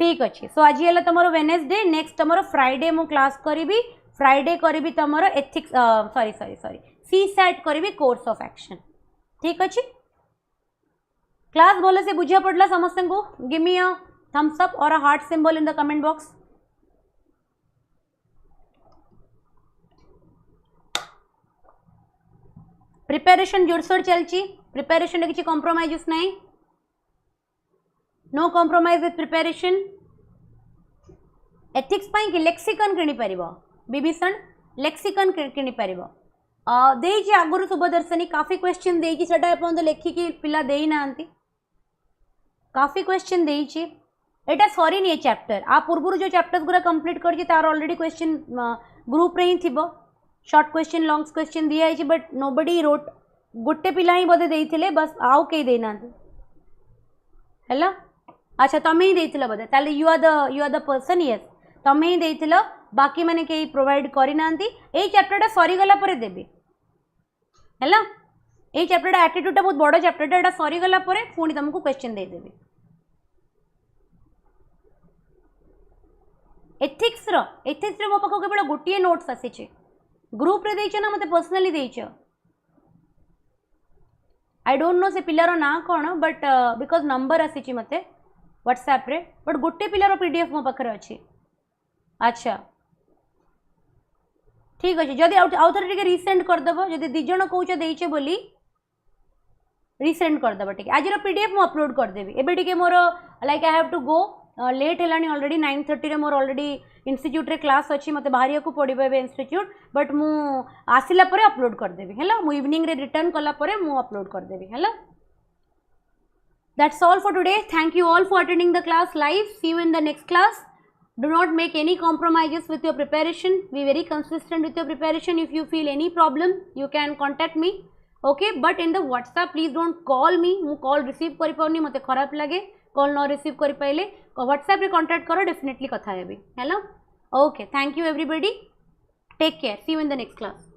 ठीक अच्छे सो आज है तुम वेडनेसडे नेक्स्ट तुम फ्राइडे मु क्लास करी फ्राइडे करी तुम ethics sorry sorry sorry CSAT करी कोर्स ऑफ एक्शन ठीक अच्छे क्लास भल से बुझा पड़ला समस्त को give me a thumbs up or a heart symbol in the comment box preparation जोरसोर चलची प्रिपेरेशन किसी कॉम्प्रोमाइज नहीं no compromise with preparation ethics पाई कि लेक्सिकन किनी परिबो विभीषण लेक्सिकन किनी परिबो देइछि आगुरु शुभदर्शनी काफी क्वेश्चन देइछि सेटा अपन तो लेखिकी पिला देई नांती काफी क्वेश्चन देइछि एटा सॉरी नहीं चैप्टर आ पूर्व जो चैप्टर्स गुरा कंप्लीट करछि तार ऑलरेडी क्वेश्चन ग्रुप रे ही थिबो शॉर्ट क्वेश्चन लॉन्ग क्वेश्चन दिया है बट नोबडी रोट गोटे पिला ही बोधे देइथिले बस आउ कई देना है अच्छा तमें ही देइथिलो बोधे ताले you are the person yes तमें ही देइथिलो बाकी माने कई प्रोवाइड करि नांती ए चैप्टरटा सरी गला परे देबे हैला ए चैप्टरटा एटीट्यूडटा बहुत बड़ चैप्टरटा एटा सरी गला परे पुणी तुमको क्वेश्चन दे देबे एथिक्स रो मो पाखो केवल गोटे नोट्स आसीचे ग्रुप रे देइछ ना मते पर्सनली देइछ आई डोंट नो से पिलार ना कौन बट बिकॉज नंबर आसी मते व्हाट्सएप रे बट गोटे पिलार पीडीएफ मो पाखरे अच्छी अच्छा ठीक अच्छे जदि आउ थे टे रिसेंड करदेव जदि दिज कौच देचे बोली रिसेंड करदेव टे आज पीडीएफ मु अपलोड करदेवी एबे टे मोर like I have to go late है ऑलरेडी 9:30 रे मोर ऑलरेडी इंस्टीट्यूट रे क्लास अच्छी मत बाहर को पड़ो ए इंस्टीट्यूट बट मु आसिला परे अपलोड करदेवी है मु इवनिंग रे रिटर्न कला परे मु अपलोड करदेवी है that's all for today thank you all for attending the class live see you in the next class do not make any compromises with your preparation be very consistent with your preparation if you feel any problem you can contact me okay but in the WhatsApp please don't call me मु call receive करि पाउनी मते खराब लागे call न receive करि पाइले WhatsApp रे contact करो डेफिनेटली कथा हेबी hello okay thank you everybody take care see you in the next class